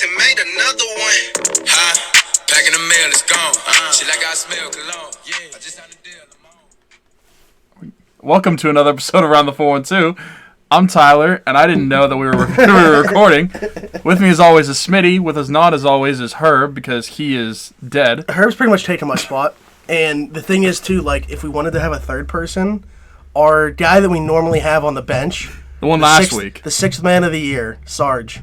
Jackson made another one. Huh? Packing the mail, it's gone. She like I smell cologne. Yeah, I just signed a deal. Welcome to another episode of Around the 412. I'm Tyler, and I didn't know that we were recording. With me, as always, is Smitty. With us not, as always, is Herb, because he is dead. Herb's pretty much taken my spot. And the thing is, too, like, if we wanted to have a third person, our guy that we normally have on the bench, The one last week. The sixth man of the year, Sarge,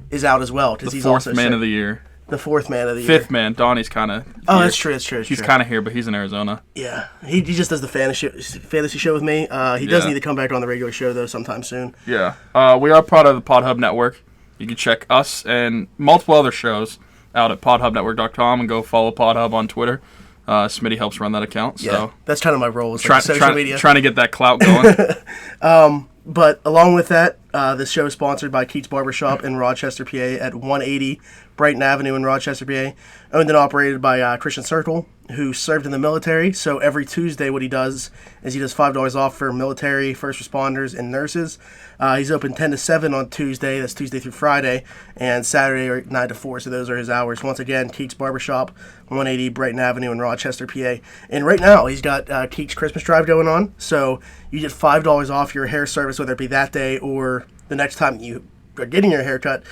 is out as well. The fourth man of the year. The fourth man of the year. Fifth man. Donnie's kind of Oh, that's true. He's kind of here, but he's in Arizona. Yeah. He just does the fantasy show with me. He does need to come back on the regular show, though, sometime soon. Yeah. We are part of the PodHub Network. You can check us and multiple other shows out at podhubnetwork.com and go follow PodHub on Twitter. Smitty helps run that account. So yeah, that's kind of my role. Social media. Trying to get that clout going. But along with that, this show is sponsored by Keats Barbershop in Rochester, PA at 180 Brighton Avenue in Rochester, PA. Owned and operated by Christian Circle, who served in the military. So every Tuesday what he does is he does $5 off for military, first responders, and nurses. He's open 10 to 7 on Tuesday. That's Tuesday through Friday. And Saturday 9 to 4. So those are his hours. Once again, Keats Barbershop, 180 Brighton Avenue in Rochester, PA. And right now he's got Keats Christmas Drive going on. So you get $5 off your hair service, whether it be that day or the next time you are getting your hair cut,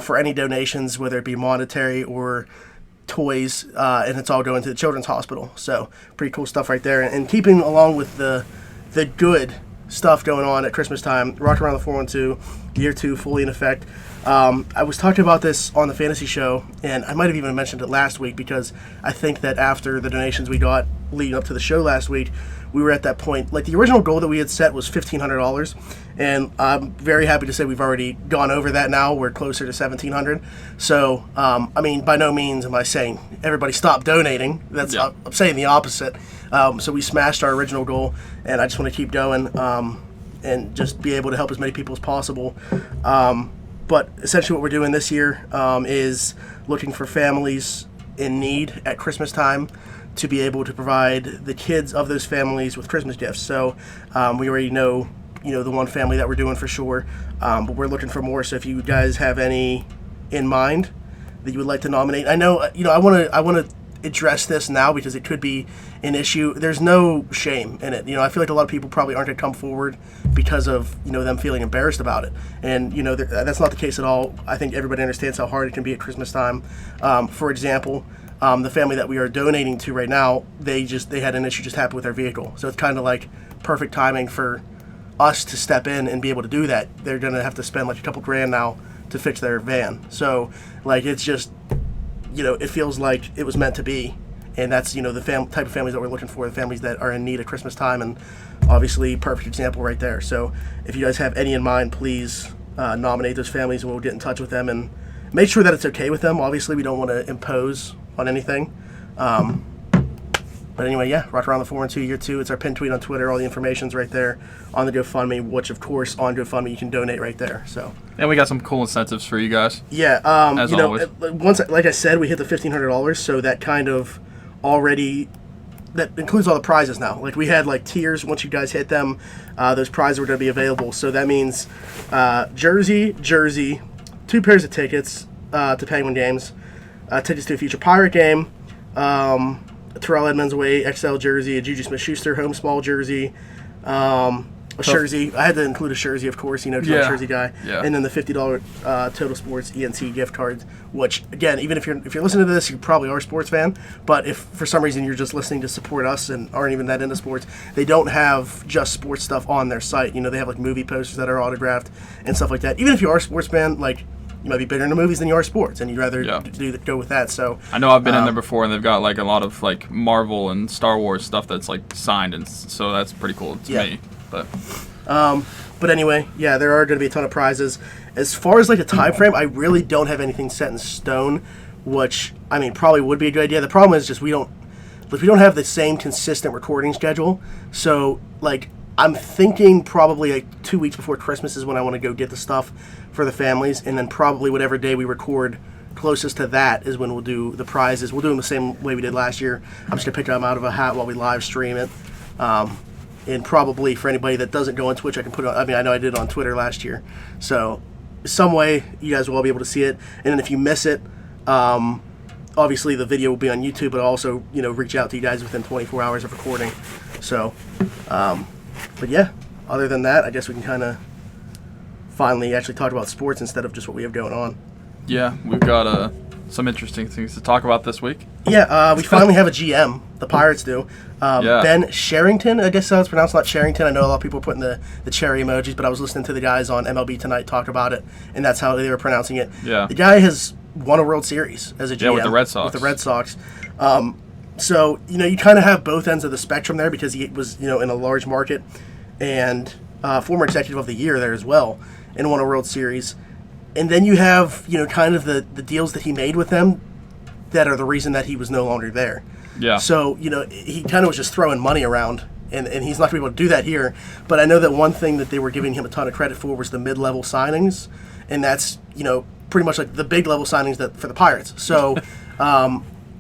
for any donations, whether it be monetary or toys, and it's all going to the Children's Hospital. So pretty cool stuff right there. And keeping along with the good stuff going on at Christmas time, Rock Around the 412, Year 2, fully in effect. I was talking about this on the fantasy show, and I might have even mentioned it last week, because I think that after the donations we got leading up to the show last week, we were at that point. Like, the original goal that we had set was $1,500, and I'm very happy to say we've already gone over that now. We're closer to $1,700. So, I mean, by no means am I saying everybody stop donating. I'm saying the opposite. So we smashed our original goal, and I just want to keep going and just be able to help as many people as possible. But essentially what we're doing this year is looking for families in need at Christmas time to be able to provide the kids of those families with Christmas gifts. So we already know, the one family that we're doing for sure, but we're looking for more. So if you guys have any in mind that you would like to nominate, I know, I want to address this now because it could be an issue. There's no shame in it. I feel like a lot of people probably aren't going to come forward because of, them feeling embarrassed about it. And, that's not the case at all. I think everybody understands how hard it can be at Christmas time. For example, the family that we are donating to right now, they had an issue just happen with their vehicle. So it's kind of like perfect timing for us to step in and be able to do that. They're going to have to spend like a couple grand now to fix their van. So like, it's just, it feels like it was meant to be. And that's, the type of families that we're looking for, the families that are in need at Christmas time. And obviously, perfect example right there. So if you guys have any in mind, please nominate those families, and we'll get in touch with them and make sure that it's okay with them. Obviously, we don't want to impose on anything. But anyway, yeah, Rock Around the 412, Year 2. It's our pinned tweet on Twitter. All the information's right there on the GoFundMe, which, of course, on GoFundMe, you can donate right there. So. And we got some cool incentives for you guys. Yeah. As always. Like I said, we hit the $1,500, so that kind of already... That includes all the prizes now. Like, we had, tiers. Once you guys hit them, those prizes were going to be available. So that means jersey, 2 pairs of tickets to Penguin games, tickets to a future Pirate game, a Terrell Edmonds away XL jersey, a Juju Smith-Schuster home small jersey, a jersey. I had to include a jersey, of course, because I'm a jersey guy. Yeah. And then the $50 Total Sports ENC gift card, which, again, even if you're listening to this, you probably are a sports fan. But if for some reason you're just listening to support us and aren't even that into sports, they don't have just sports stuff on their site. They have movie posters that are autographed and stuff like that. Even if you are a sports fan, you might be bigger into movies than you are sports, and you'd rather go with that. So I know I've been in there before, and they've got a lot of Marvel and Star Wars stuff that's signed, and so that's pretty cool to me. But anyway, yeah, there are going to be a ton of prizes. As far as a time frame, I really don't have anything set in stone, which probably would be a good idea. The problem is just we don't have the same consistent recording schedule. So I'm thinking probably 2 weeks before Christmas is when I want to go get the stuff for the families, and then probably whatever day we record closest to that is when we'll do the prizes. We'll do them the same way we did last year. I'm just going to pick them out of a hat while we live stream it. And probably for anybody that doesn't go on Twitch, I can put it on. I know I did it on Twitter last year. So some way you guys will all be able to see it. And then if you miss it, obviously the video will be on YouTube, but also, reach out to you guys within 24 hours of recording. So, but yeah, other than that, I guess we can kind of finally actually talk about sports instead of just what we have going on. Yeah, we've got some interesting things to talk about this week. Yeah, we finally have a GM. The Pirates do. Ben Cherington, I guess that's pronounced, not Sherrington. I know a lot of people are putting the cherry emojis, but I was listening to the guys on MLB Tonight talk about it, and that's how they were pronouncing it. Yeah. The guy has won a World Series as a GM. Yeah, with the Red Sox. So, you kind of have both ends of the spectrum there because he was, in a large market and former executive of the year there as well and won a World Series. And then you have, kind of the deals that he made with them that are the reason that he was no longer there. Yeah. So, he kind of was just throwing money around, and he's not going to be able to do that here. But I know that one thing that they were giving him a ton of credit for was the mid-level signings, and that's, pretty much like the big-level signings for the Pirates. So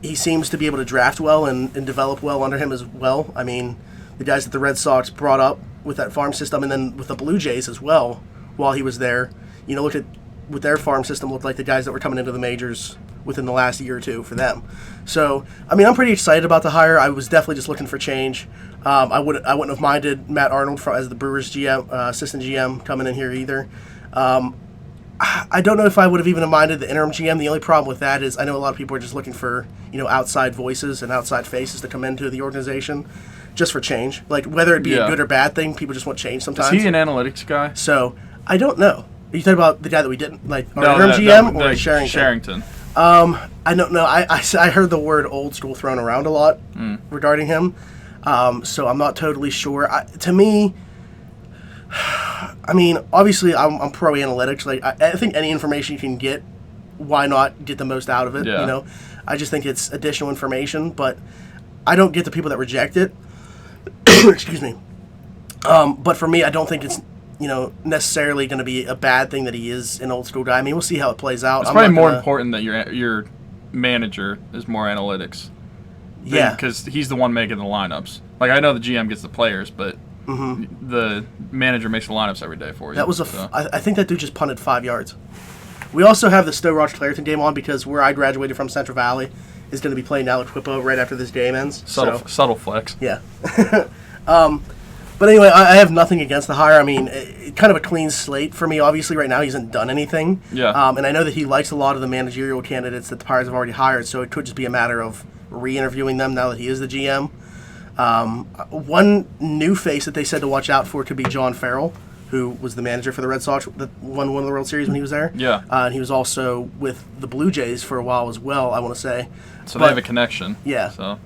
he seems to be able to draft well and develop well under him as well. I mean, the guys that the Red Sox brought up with that farm system, and then with the Blue Jays as well while he was there, look at what their farm system looked like, the guys that were coming into the majors within the last year or two for them. So, I mean, I'm pretty excited about the hire. I was definitely just looking for change. I wouldn't have minded Matt Arnold as the Brewers GM, assistant GM coming in here either. I don't know if I would have even minded the interim GM. The only problem with that is I know a lot of people are just looking for, outside voices and outside faces to come into the organization just for change. Like, whether it be a good or bad thing, people just want change sometimes. Is he an analytics guy? So, I don't know. Are you talking about the guy that we didn't, our interim GM or Cherington? I don't know. I heard the word old school thrown around a lot regarding him, so I'm not totally sure. To me, I mean, obviously I'm pro analytics. Like I think any information you can get, why not get the most out of it? Yeah. I just think it's additional information, but I don't get the people that reject it. Excuse me. But for me, I don't think it's necessarily going to be a bad thing that he is an old school guy. I mean, we'll see how it plays out. It's probably more important that your manager is more analytics. Yeah. Because he's the one making the lineups. Like, I know the GM gets the players, but the manager makes the lineups every day for you. That was I think that dude just punted 5 yards. We also have the Stowe Roch Clareton game on because where I graduated from, Central Valley, is going to be playing Aliquippo right after this game ends. Subtle flex. Yeah. But anyway, I have nothing against the hire. I mean, kind of a clean slate for me. Obviously, right now he hasn't done anything. Yeah. And I know that he likes a lot of the managerial candidates that the Pirates have already hired, so it could just be a matter of re-interviewing them now that he is the GM. One new face that they said to watch out for could be John Farrell, who was the manager for the Red Sox that won one of the World Series when he was there. Yeah. And he was also with the Blue Jays for a while as well, I want to say. So they have a connection. Yeah. So.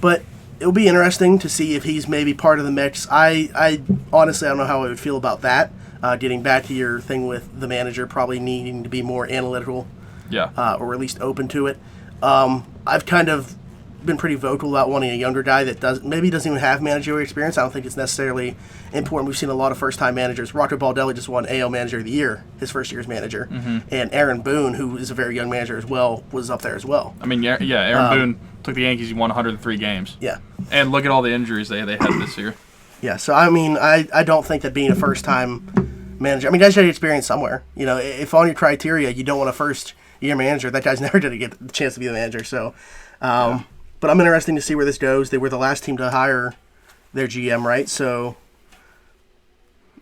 But it'll be interesting to see if he's maybe part of the mix. I honestly, I don't know how I would feel about that. Getting back to your thing with the manager probably needing to be more analytical. Yeah. Or at least open to it. I've kind of been pretty vocal about wanting a younger guy that doesn't even have managerial experience. I don't think it's necessarily important. We've seen a lot of first-time managers. Rocco Baldelli just won AL Manager of the Year, his first year as manager. And Aaron Boone, who is a very young manager as well, was up there as well. I mean, Aaron Boone took the Yankees. He won 103 games. Yeah. And look at all the injuries they had this year. Yeah, so I mean, I don't think that being a first-time manager, I mean, guys got to experience somewhere. If on your criteria you don't want a first-year manager, that guy's never going to get the chance to be the manager. So, but I'm interested to see where this goes. They were the last team to hire their GM, right? So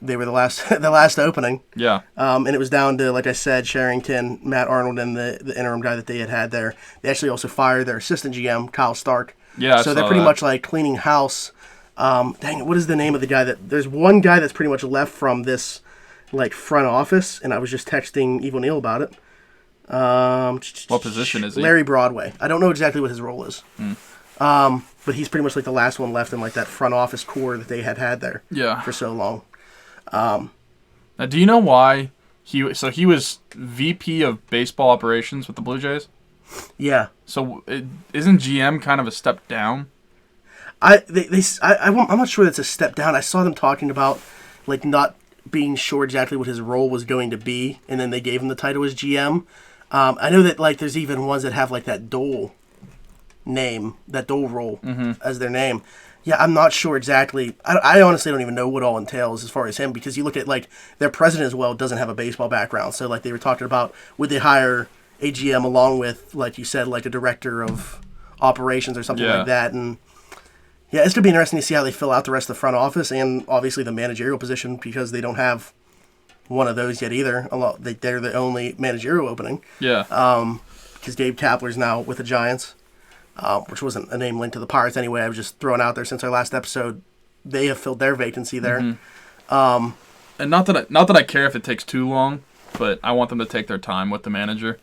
they were the last opening. Yeah. And it was down to, like I said, Cherington, Matt Arnold, and the interim guy that they had there. They actually also fired their assistant GM, Kyle Stark. Yeah, so they're pretty much like cleaning house. Dang it, what is the name of the guy there's one guy that's pretty much left from this like front office, and I was just texting Evil Neal about it. What position is he? Larry Broadway. I don't know exactly what his role is. But he's pretty much like the last one left in like that front office core that they had there for so long. Now, do you know why he was VP of baseball operations with the Blue Jays? Yeah. So isn't GM kind of a step down? I'm not sure that's a step down. I saw them talking about like not being sure exactly what his role was going to be, and then they gave him the title as GM. I know that like there's even ones that have like that Dole name, that Dole role as their name. Yeah, I'm not sure exactly. I honestly don't even know what all entails as far as him, because you look at, like, their president as well doesn't have a baseball background. So, like, they were talking about, would they hire a GM along with, like you said, like a director of operations or something like that. And, yeah, it's going to be interesting to see how they fill out the rest of the front office and, obviously, the managerial position, because they don't have one of those yet either. They're the only managerial opening. Yeah. Because Gabe Kapler's now with the Giants. Which wasn't a name linked to the Pirates anyway. I was just throwing out there since our last episode. They have filled their vacancy there. Mm-hmm. And not that I care if it takes too long, but I want them to take their time with the manager.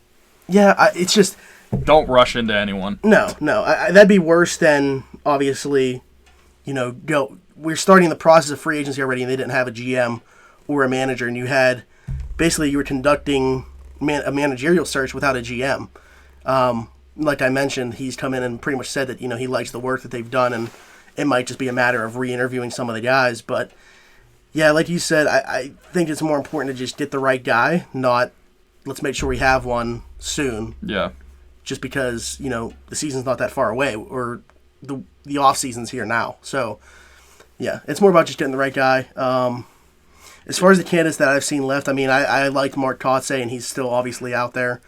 Yeah, it's just... Don't rush into anyone. No. That'd be worse than, obviously, we're starting the process of free agency already, and they didn't have a GM or a manager, and you were conducting a managerial search without a GM. Like I mentioned, he's come in and pretty much said that, he likes the work that they've done, and it might just be a matter of re-interviewing some of the guys. But, yeah, like you said, I think it's more important to just get the right guy, not let's make sure we have one soon. Yeah. Just because, the season's not that far away, or the off-season's here now. So, yeah, it's more about just getting the right guy. As far as the candidates that I've seen left, I liked Mark Kotze, and he's still obviously out there.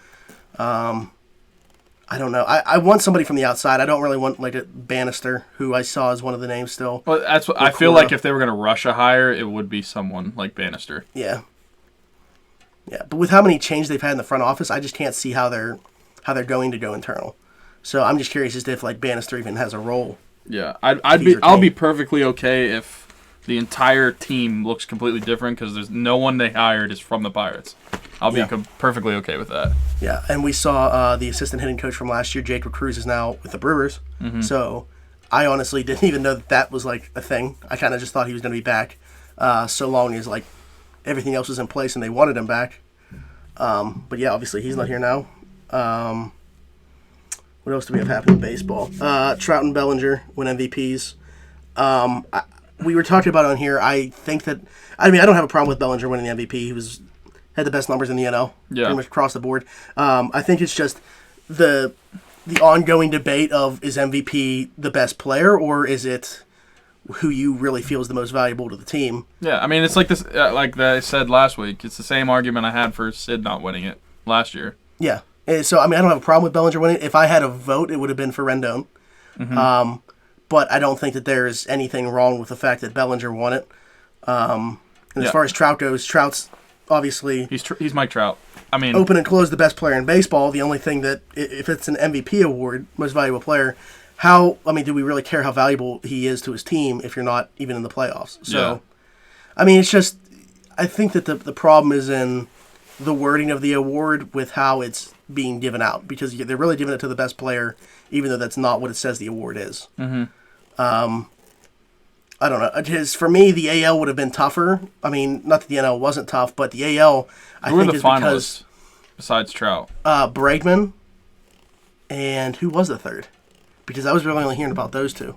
I don't know. I want somebody from the outside. I don't really want like a Bannister, who I saw as one of the names still. Well, that's what I feel like. If they were going to rush a hire, it would be someone like Bannister. Yeah. But with how many changes they've had in the front office, I just can't see how they're going to go internal. So I'm just curious as to if like Bannister even has a role. Yeah, I'll be perfectly okay if the entire team looks completely different, because there's no one they hired is from the Pirates. I'll be perfectly okay with that. Yeah, and we saw the assistant hitting coach from last year, Jacob Cruz, is now with the Brewers. Mm-hmm. So I honestly didn't even know that was like a thing. I kind of just thought he was going to be back so long as like everything else was in place and they wanted him back. But yeah, obviously he's not here now. What else do we have happening in baseball? Trout and Bellinger win MVPs. We were talking about on here. I think that I don't have a problem with Bellinger winning the MVP. He had the best numbers in the NL, pretty much across the board. I think it's just the ongoing debate of, is MVP the best player, or is it who you really feel is the most valuable to the team? Yeah, it's like this. Like I said last week, it's the same argument I had for Sid not winning it last year. Yeah, so I don't have a problem with Bellinger winning. If I had a vote, it would have been for Rendon. Mm-hmm. But I don't think that there's anything wrong with the fact that Bellinger won it. And as far as Trout goes, Trout's obviously he's Mike Trout. Open and close the best player in baseball. The only thing that, if it's an MVP award, most valuable player, do we really care how valuable he is to his team if you're not even in the playoffs? So, it's just, I think that the problem is in the wording of the award with how it's being given out, because they're really giving it to the best player, even though that's not what it says the award is. Mm-hmm. I don't know. For me, the AL would have been tougher. Not that the NL wasn't tough, but the AL, I think, is because... Who were the finalists besides Trout? Bregman, and who was the third? Because I was really only hearing about those two.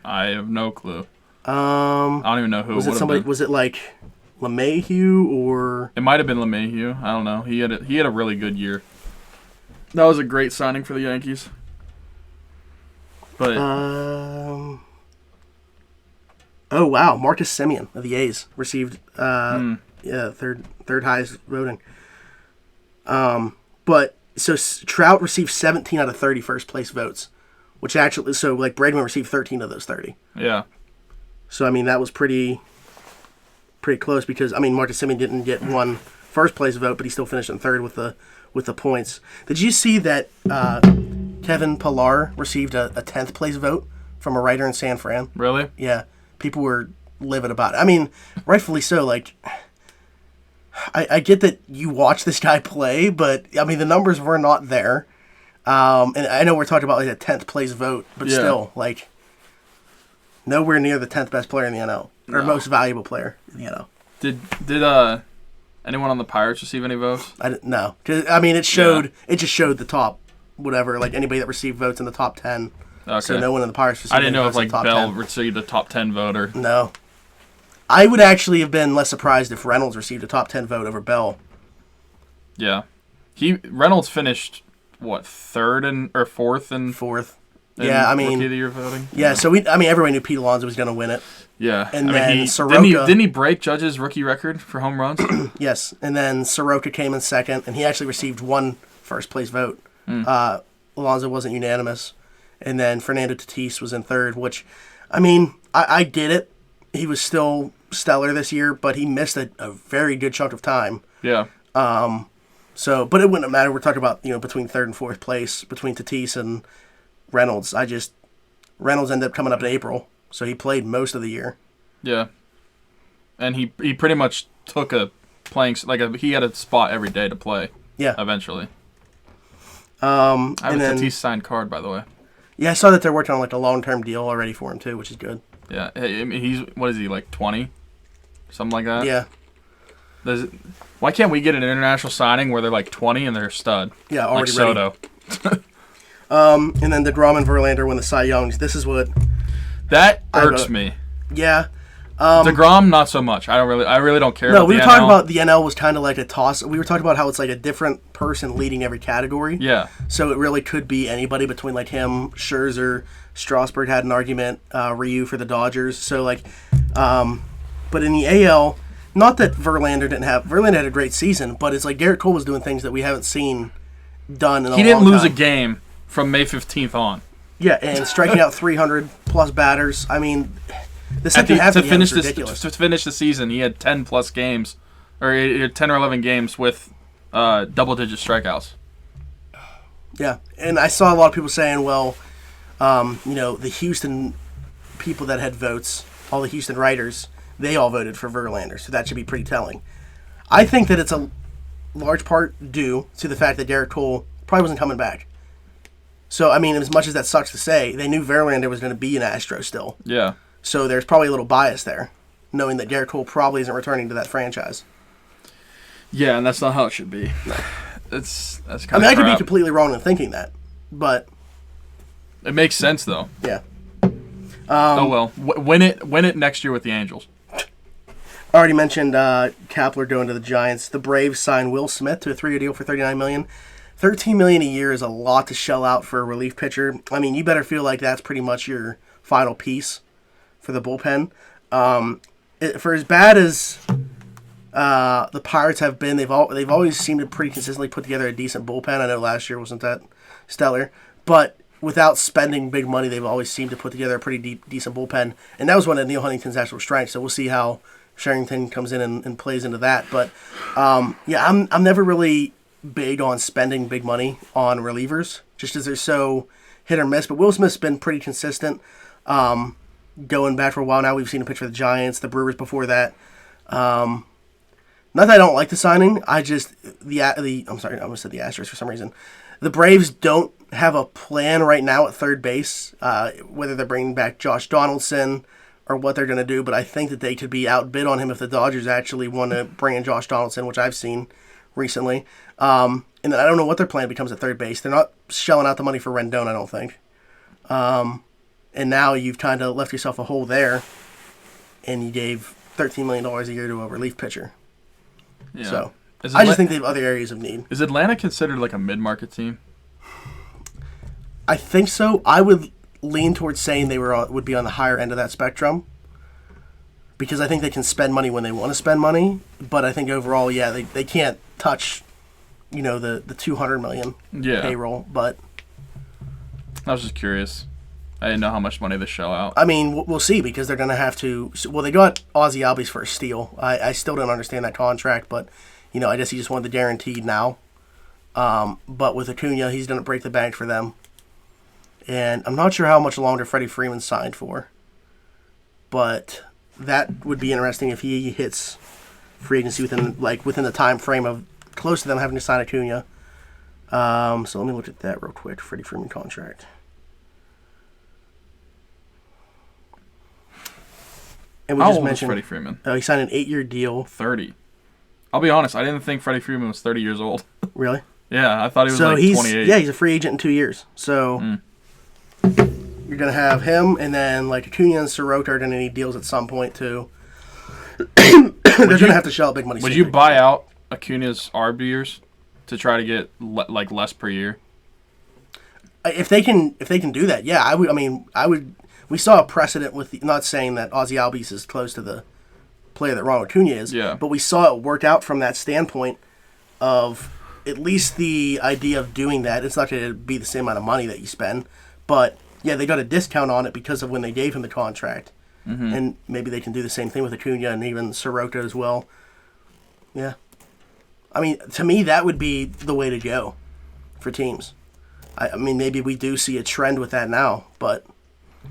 I have no clue. I don't even know who it would have been. Was it like LeMahieu, or... It might have been LeMahieu. I don't know. He had a really good year. That was a great signing for the Yankees. But... Oh, wow. Marcus Semien of the A's received third highest voting. But so Trout received 17 out of 30 first place votes, which actually, so like Bregman received 13 of those 30. Yeah. So, that was pretty close, because, Marcus Semien didn't get one first place vote, but he still finished in third with the points. Did you see that Kevin Pillar received a 10th place vote from a writer in San Fran? Really? Yeah. People were livid about it. Rightfully so. Like, I get that you watch this guy play, but, the numbers were not there. And I know we're talking about, like, a 10th place vote, but still, like, nowhere near the 10th best player in the NL. Or most valuable player in the NL. Did anyone on the Pirates receive any votes? No. 'Cause, it just showed the top, whatever, like, anybody that received votes in the top 10. Okay. So no one in the Pirates received. I didn't know if Bell 10. received a top 10 voter. No, I would actually have been less surprised if Reynolds received a top 10 vote over Bell. Yeah, Reynolds finished fourth? Fourth. Yeah, I mean, Rookie of the Year voting. Yeah, so everyone knew Pete Alonso was going to win it. Yeah, and then Soroka didn't he break Judge's rookie record for home runs? Yes, and then Soroka came in second, and he actually received one first place vote. Alonso wasn't unanimous, and then Fernando Tatis was in third. Which, I get it. He was still stellar this year, but he missed a very good chunk of time. Yeah. So, but it wouldn't matter. We're talking about between third and fourth place between Tatis and Reynolds. Reynolds ended up coming up in April. So he played most of the year. Yeah, and he pretty much took he had a spot every day to play. Yeah. Eventually. I have a Tatis signed card, by the way. Yeah, I saw that they're working on a long-term deal already for him too, which is good. Yeah, he's what is he 20, something like that? Yeah. Why can't we get an international signing where they're 20 and they're a stud? Yeah, already like ready. Soto. And then DeGrom and Verlander win the Cy Youngs. This is what. That irks me. Yeah. DeGrom, not so much. I really don't care. No, about we were the talking NL. about the NL was kind of like a toss. We were talking about how it's like a different person leading every category. Yeah. So it really could be anybody between him, Scherzer, Strasburg had an argument, Ryu for the Dodgers. So but in the AL, not that Verlander had a great season, but it's Garrett Cole was doing things that we haven't seen done in a long time. He didn't lose a game from May 15th on. Yeah, and striking out 300-plus batters. The second half of the game was ridiculous. To finish the season, he had 10-plus games, or he had 10 or 11 games with double-digit strikeouts. Yeah, and I saw a lot of people saying, well, the Houston people that had votes, all the Houston writers, they all voted for Verlander, so that should be pretty telling. I think that it's a large part due to the fact that Garrett Cole probably wasn't coming back. So, as much as that sucks to say, they knew Verlander was going to be an Astro still. Yeah. So there's probably a little bias there, knowing that Garrett Cole probably isn't returning to that franchise. Yeah, and that's not how it should be. That's kind of I could be completely wrong in thinking that, but... It makes sense, though. Yeah. Oh, well. Win it next year with the Angels. I already mentioned Kapler going to the Giants. The Braves signed Will Smith to a 3-year deal for $39 million. $13 million a year is a lot to shell out for a relief pitcher. You better feel like that's pretty much your final piece for the bullpen. For as bad as the Pirates have been, they've always seemed to pretty consistently put together a decent bullpen. I know last year wasn't that stellar, but without spending big money, they've always seemed to put together a pretty decent bullpen. And that was one of Neil Huntington's actual strengths. So we'll see how Cherington comes in and plays into that. But I'm never really big on spending big money on relievers, just as they're so hit or miss. But Will Smith's been pretty consistent. Going back for a while now, we've seen him pitch for the Giants, the Brewers before that. Not that I don't like the signing. I'm sorry, I almost said the Astros for some reason. The Braves don't have a plan right now at third base, whether they're bringing back Josh Donaldson or what they're going to do, but I think that they could be outbid on him if the Dodgers actually want to bring in Josh Donaldson, which I've seen recently. And then I don't know what their plan becomes at third base. They're not shelling out the money for Rendon, I don't think. And now you've kind of left yourself a hole there, and you gave $13 million a year to a relief pitcher. Yeah. So I just think they have other areas of need. Is Atlanta considered like a mid-market team? I think so. I would lean towards saying they would be on the higher end of that spectrum, because I think they can spend money when they want to spend money. But I think overall, yeah, they can't touch, the $200 million payroll. But I was just curious. I didn't know how much money they shell out. We'll see, because they're going to have to. Well, they got Ozzie Albies for a steal. I still don't understand that contract, but I guess he just wanted the guaranteed now. But with Acuna, he's going to break the bank for them. And I'm not sure how much longer Freddie Freeman signed for, but that would be interesting if he hits free agency within the time frame of close to them having to sign Acuna. So let me look at that real quick. Freddie Freeman contract. And we How just old is mentioned Freddie Freeman? He signed an 8-year deal. 30. I'll be honest. I didn't think Freddie Freeman was 30 years old. Really? Yeah, I thought he was 28. Yeah, he's a free agent in 2 years. So you're going to have him, and then Acuna and Soroka are going to need deals at some point too. They're going to have to shell out big money. Would you buy out Acuna's ARB years to try to get less per year? if they can do that, yeah, I would. I mean, I would. We saw a precedent with not saying that Ozzy Albies is close to the player that Ronald Acuna is, but we saw it work out from that standpoint of at least the idea of doing that. It's not going to be the same amount of money that you spend, but yeah, they got a discount on it because of when they gave him the contract, and maybe they can do the same thing with Acuna and even Soroka as well. Yeah, I mean, to me, that would be the way to go for teams. I mean, maybe we do see a trend with that now, but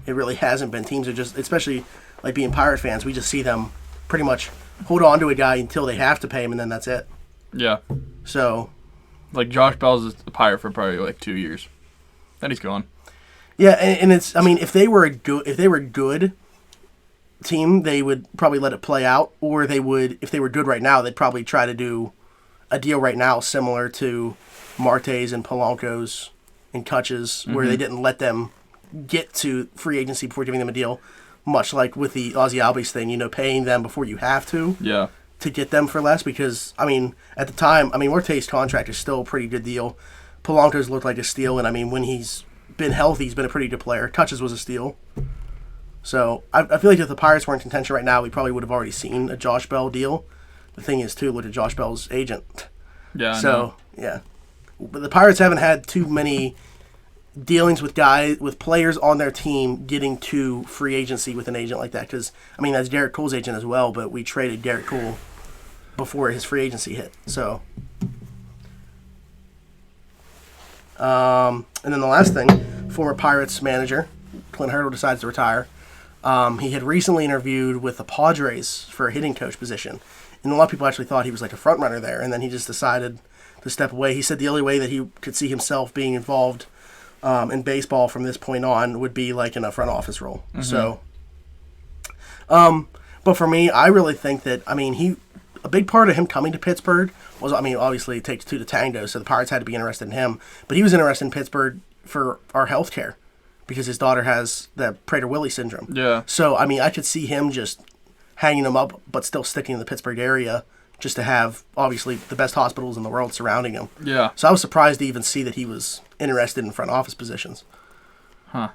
it really hasn't been. Teams are just, especially like being Pirate fans, we just see them pretty much hold on to a guy until they have to pay him, and then that's it. Yeah. So, like Josh Bell's a Pirate for probably like 2 years, then he's gone. Yeah, and it's. I mean, if they were a good team, they would probably let it play out, or they would, if they were good right now, they'd probably try to do a deal right now similar to Marte's and Polanco's and Kutch's, where they didn't let them get to free agency before giving them a deal, much like with the Ozzy Albies thing, paying them before you have to get them for less, because, I mean, at the time, I mean, Marte's contract is still a pretty good deal. Polanco's looked like a steal, and I mean, when he's been healthy, he's been a pretty good player. Kutch's was a steal. So, I feel like if the Pirates were in contention right now, we probably would have already seen a Josh Bell deal. The thing is, too, look at Josh Bell's agent. Yeah, I so, know. Yeah. But the Pirates haven't had too many dealings with players on their team getting to free agency with an agent like that, because I mean that's Garrett Cole's agent as well, but we traded Garrett Cole before his free agency hit. So, and then the last thing, former Pirates manager Clint Hurdle decides to retire. He had recently interviewed with the Padres for a hitting coach position, and a lot of people actually thought he was like a front runner there, and then he just decided to step away. He said the only way that he could see himself being involved in baseball from this point on would be like in a front office role. So, but for me, I really think that, I mean, a big part of him coming to Pittsburgh was, I mean, obviously it takes two to tango, so the Pirates had to be interested in him, but he was interested in Pittsburgh for our health care because his daughter has the Prader-Willi syndrome. Yeah. So, I mean, I could see him just hanging him up, but still sticking in the Pittsburgh area just to have, obviously, the best hospitals in the world surrounding him. Yeah. So I was surprised to even see that he was interested in front office positions. Huh.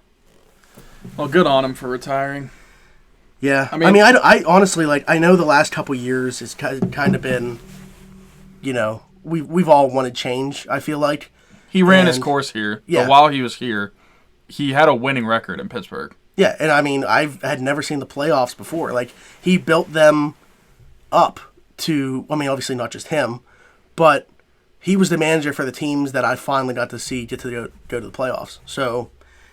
Well, good on him for retiring. Yeah. I mean, I honestly, like, I know the last couple years has kind of been, we've all wanted change, I feel like. He ran his course here, but while he was here, he had a winning record in Pittsburgh. Yeah, and I mean, I had never seen the playoffs before. Like, he built them up to, I mean, obviously not just him, but he was the manager for the teams that I finally got to see get to go to the playoffs. So,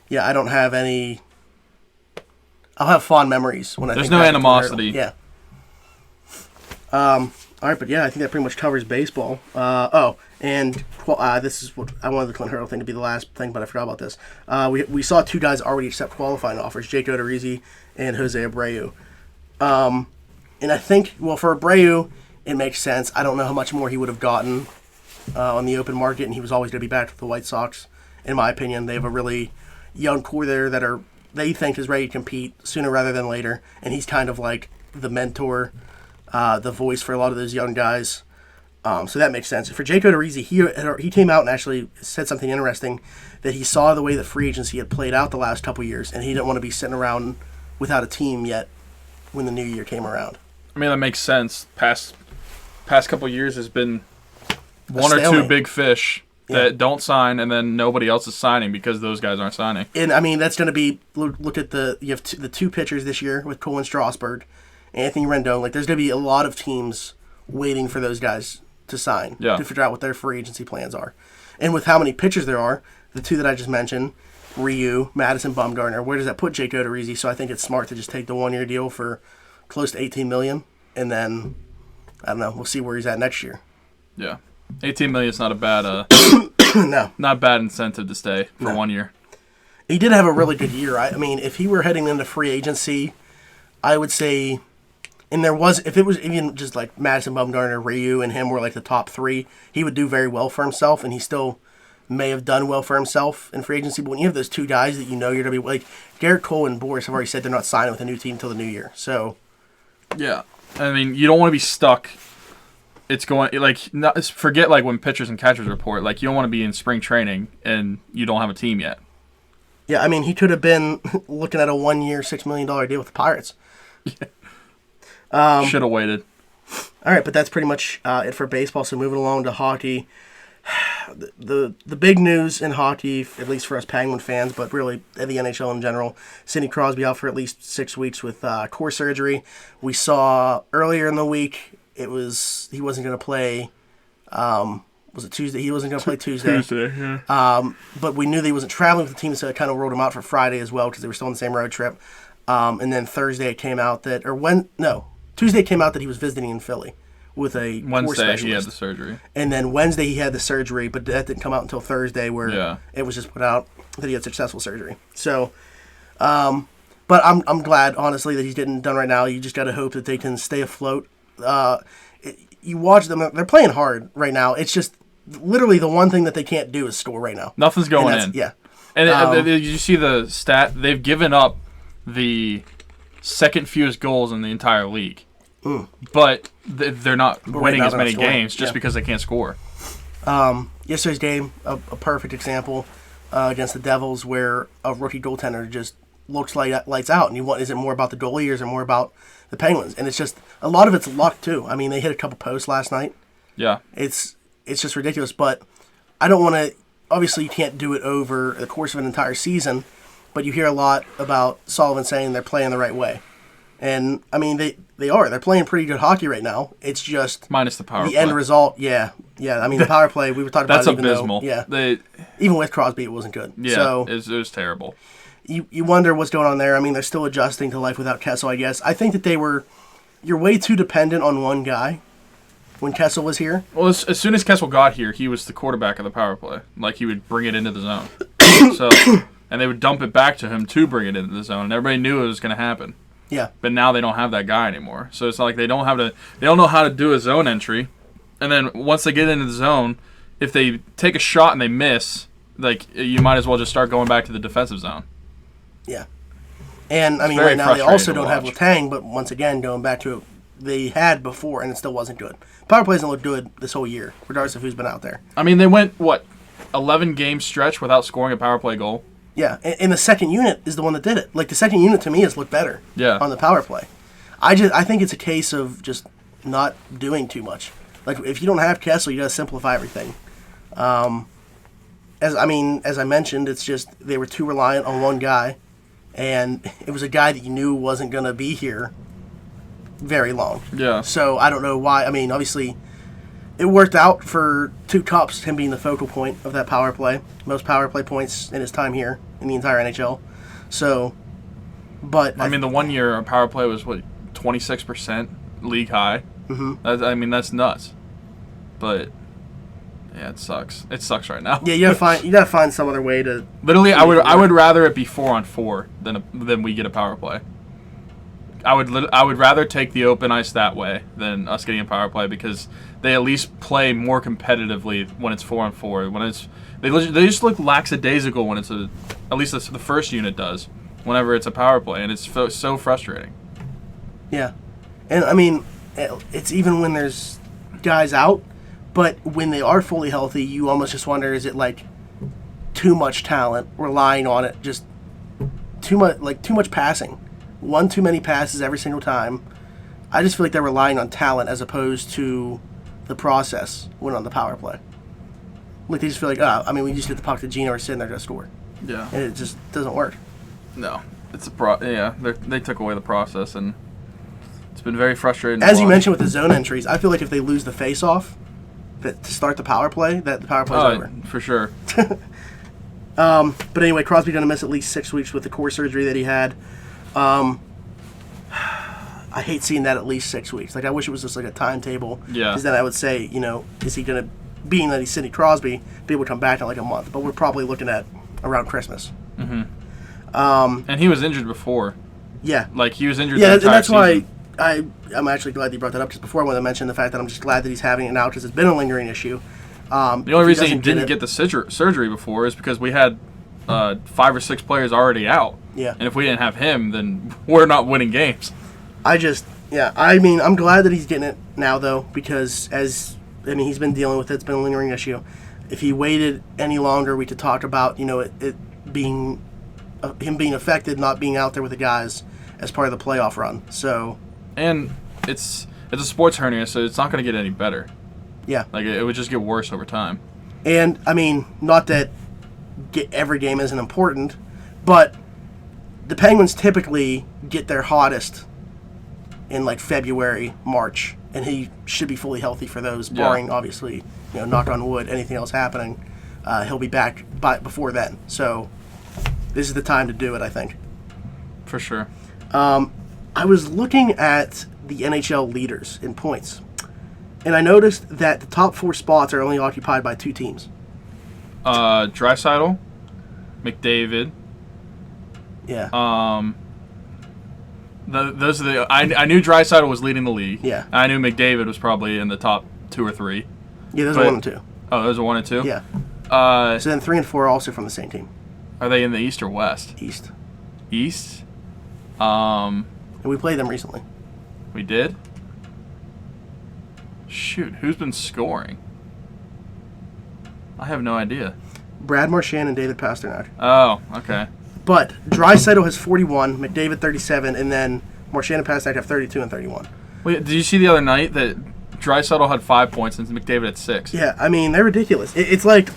yeah, I don't have any. I'll have fond memories when I think there's no animosity. Yeah. All right, but yeah, I think that pretty much covers baseball. And this is what I wanted the Clint Hurdle thing to be the last thing, but I forgot about this. We saw two guys already accept qualifying offers, Jake Odorizzi and Jose Abreu. And I think, well, for Abreu, it makes sense. I don't know how much more he would have gotten on the open market, and he was always going to be back with the White Sox. In my opinion, they have a really young core there that they think is ready to compete sooner rather than later, and he's kind of like the mentor, the voice for a lot of those young guys. So that makes sense. For Jake Odorizzi, he came out and actually said something interesting, that he saw the way that free agency had played out the last couple years, and he didn't want to be sitting around without a team yet when the new year came around. I mean, that makes sense. Past couple years has been one or two big fish that don't sign, and then nobody else is signing because those guys aren't signing. And I mean, that's going to be, look at you have the two pitchers this year with Cole and Strasburg, Anthony Rendon. Like, there's going to be a lot of teams waiting for those guys to sign to figure out what their free agency plans are. And with how many pitchers there are, the two that I just mentioned, Ryu, Madison, Bumgarner, where does that put Jake Odorizzi? So I think it's smart to just take the one-year deal for close to $18 million, and then, I don't know, we'll see where he's at next year. Yeah. $18 million is not a bad no. Not a bad incentive to stay for 1 year. He did have a really good year. I mean, if he were heading into free agency, I would say, and if it was even just like Madison, Bumgarner, Ryu, and him were like the top three, he would do very well for himself, and he still may have done well for himself in free agency. But when you have those two guys that you know you're going to be, like, Garrett Cole and Boris have already said they're not signing with a new team until the new year. So, yeah. I mean, you don't want to be stuck it's going like not, forget like when pitchers and catchers report. Like you don't want to be in spring training and you don't have a team yet. Yeah, I mean he could have been looking at a 1 year, $6 million deal with the Pirates. Should have waited. All right, but that's pretty much it for baseball. So moving along to hockey. The big news in hockey, at least for us Penguin fans, but really the NHL in general, Sidney Crosby out for at least 6 weeks with core surgery. We saw earlier in the week he wasn't going to play. Was it Tuesday? He wasn't going to play Tuesday. Yeah. But we knew that he wasn't traveling with the team, so it kind of rolled him out for Friday as well because they were still on the same road trip. And then Thursday it came out that, Tuesday it came out that he was visiting in Philly with a core Wednesday specialist. he had the surgery. And then Wednesday he had the surgery, but that didn't come out until Thursday where it was just put out that he had successful surgery. So, but I'm glad, honestly, that he's getting done right now. You just got to hope that they can stay afloat. You watch them, they're playing hard right now. It's just literally the one thing that they can't do is score right now. Nothing's going in. Yeah. And did you see the stat? They've given up the second fewest goals in the entire league. But they're not winning as many games just because they can't score. Yesterday's game, a perfect example against the Devils where a rookie goaltender just looks like lights out. And is it more about the goalie or is it more about the Penguins? And it's just, a lot of it's luck too. I mean, they hit a couple posts last night. Yeah. It's just ridiculous. But I don't want to, obviously you can't do it over the course of an entire season, but you hear a lot about Sullivan saying they're playing the right way. And, I mean, they are. They're playing pretty good hockey right now. It's just... Minus the power play. The end result, yeah. I mean, the power play, we were talking about it. That's abysmal. Even with Crosby, it wasn't good. Yeah, so, it was terrible. You wonder what's going on there. I mean, they're still adjusting to life without Kessel, I guess. I think that you're way too dependent on one guy when Kessel was here. Well, as soon as Kessel got here, he was the quarterback of the power play. Like, he would bring it into the zone. And they would dump it back to him to bring it into the zone, and everybody knew it was going to happen. Yeah. But now they don't have that guy anymore. So it's like they don't know how to do a zone entry. And then once they get into the zone, if they take a shot and they miss, like you might as well just start going back to the defensive zone. Yeah. And I mean right now they also don't have Letang, but once again going back to it they had before and it still wasn't good. Power play doesn't look good this whole year, regardless of who's been out there. I mean they went 11 game stretch without scoring a power play goal. Yeah, and the second unit is the one that did it. Like, the second unit, to me, has looked better on the power play. I think it's a case of just not doing too much. Like, if you don't have Kessel, you got to simplify everything. As I mentioned, it's just they were too reliant on one guy, and it was a guy that you knew wasn't going to be here very long. Yeah. So, I don't know why. I mean, obviously... It worked out for 2 cups, him being the focal point of that power play. Most power play points in his time here in the entire NHL. So, but... I mean, the 1 year power play was, 26% league high? Mm-hmm. That's nuts. But, yeah, it sucks. It sucks right now. Yeah, you gotta find some other way to... Literally, I would rather it be 4-on-4 than we get a power play. I would rather take the open ice that way than us getting a power play because they at least play more competitively when it's 4-on-4. When they just look lackadaisical when it's at least the first unit does whenever it's a power play, and it's so frustrating. Yeah, and I mean it's even when there's guys out, but when they are fully healthy, you almost just wonder, is it like too much talent relying on it, just too much passing. One too many passes every single time. I just feel like they're relying on talent as opposed to the process when on the power play. Like they just feel like, we just get the puck to Gino or Sid and they're going to score. Yeah. And it just doesn't work. No. It's they took away the process and it's been very frustrating. As you mentioned with the zone entries, I feel like if they lose the face-off to start the power play, that the power play's over. For sure. But anyway, Crosby's going to miss at least 6 weeks with the core surgery that he had. I hate seeing that at least 6 weeks. Like, I wish it was just like a timetable. Yeah. Because then I would say, is he going to, being that he's Sidney Crosby, be able to come back in like a month? But we're probably looking at around Christmas. Mm-hmm. And he was injured before. Yeah. Like, he was injured the entire and that's season. Why I'm actually glad that you brought that up, because before I wanted to mention the fact that I'm just glad that he's having it now, because it's been a lingering issue. The only reason he didn't get the surgery before is because we had 5 or 6 players already out. Yeah. And if we didn't have him, then we're not winning games. Yeah, I mean, I'm glad that he's getting it now, though, because he's been dealing with it. It's been a lingering issue. If he waited any longer, we could talk about, it being him being affected, not being out there with the guys as part of the playoff run. So, and it's a sports hernia, so it's not going to get any better. Yeah, like it would just get worse over time. And I mean, not that every game isn't important, but the Penguins typically get their hottest in like February, March, and he should be fully healthy for those, barring obviously, knock on wood, anything else happening. He'll be back before then. So this is the time to do it, I think. For sure. I was looking at the NHL leaders in points, and I noticed that the top 4 spots are only occupied by 2 teams. Draisaitl, McDavid. Yeah. Those are the. I knew Draisaitl was leading the league. Yeah. I knew McDavid was probably in the top 2 or 3. Yeah, those are 1 and 2. Oh, those are 1 and 2. Yeah. So then 3 and 4 are also from the same team. Are they in the East or West? East. East. And we played them recently. We did. Shoot, who's been scoring? I have no idea. Brad Marchand and David Pastrnak. Oh, okay. But Draisaitl has 41, McDavid 37, and then Marchand and Pastrnak have 32 and 31. Wait, did you see the other night that Draisaitl had 5 points and McDavid had 6? Yeah, I mean, they're ridiculous. It's like,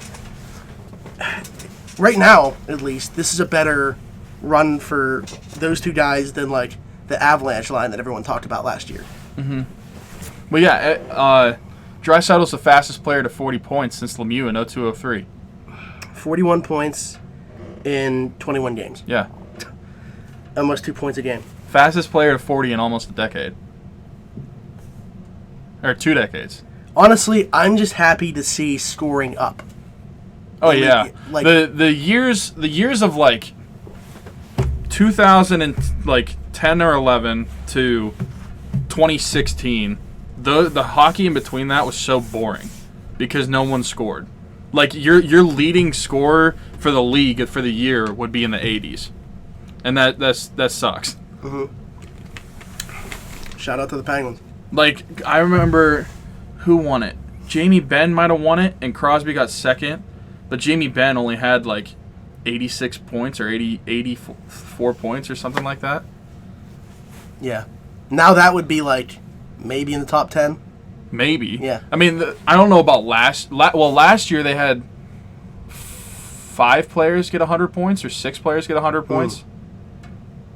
right now, at least, this is a better run for those 2 guys than, like, the Avalanche line that everyone talked about last year. Mm-hmm. Well, yeah, Draisaitl's the fastest player to 40 points since Lemieux in 02-03. 41 points in 21 games. Yeah. Almost 2 points a game. Fastest player to 40 in almost a decade. Or 2 decades. Honestly, I'm just happy to see scoring up. Oh, yeah. Like the years of, like, 2010 or 11 to 2016, the hockey in between that was so boring because no one scored. Like, your leading scorer for the league for the year would be in the 80s, and that sucks. Mm-hmm. Shout out to the Penguins. Like, I remember who won it. Jamie Benn might have won it, and Crosby got second, but Jamie Benn only had like 86 points or 84 points or something like that. Yeah. Now that would be like maybe in the top 10. Maybe. Yeah. I mean, I don't know about last year they had 5 players get 100 points or 6 players get 100 points.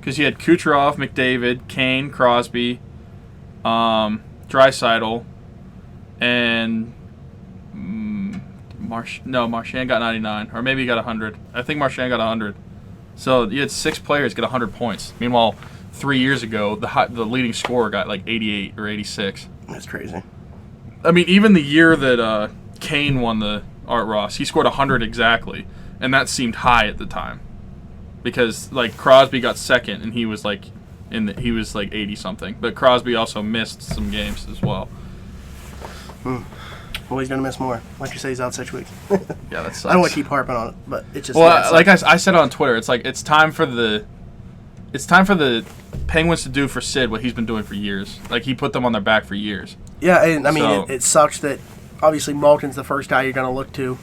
Because you had Kucherov, McDavid, Kane, Crosby, Draisaitl, and Marchand got 99, or maybe he got 100. I think Marchand got 100. So you had 6 players get 100 points. Meanwhile, 3 years ago, the leading scorer got like 88 or 86. That's crazy. I mean, even the year that Kane won the Art Ross, he scored 100 exactly, and that seemed high at the time, because like Crosby got second, and he was like 80 something. But Crosby also missed some games as well. Well, he's gonna miss more. Like you say, he's out 6 weeks. Yeah, that sucks. I don't want to keep harping on it, but it just. Well, like I said on Twitter, it's like it's time for the Penguins to do for Sid what he's been doing for years. Like, he put them on their back for years. Yeah, and I mean, it sucks that obviously Malkin's the first guy you're going to look to.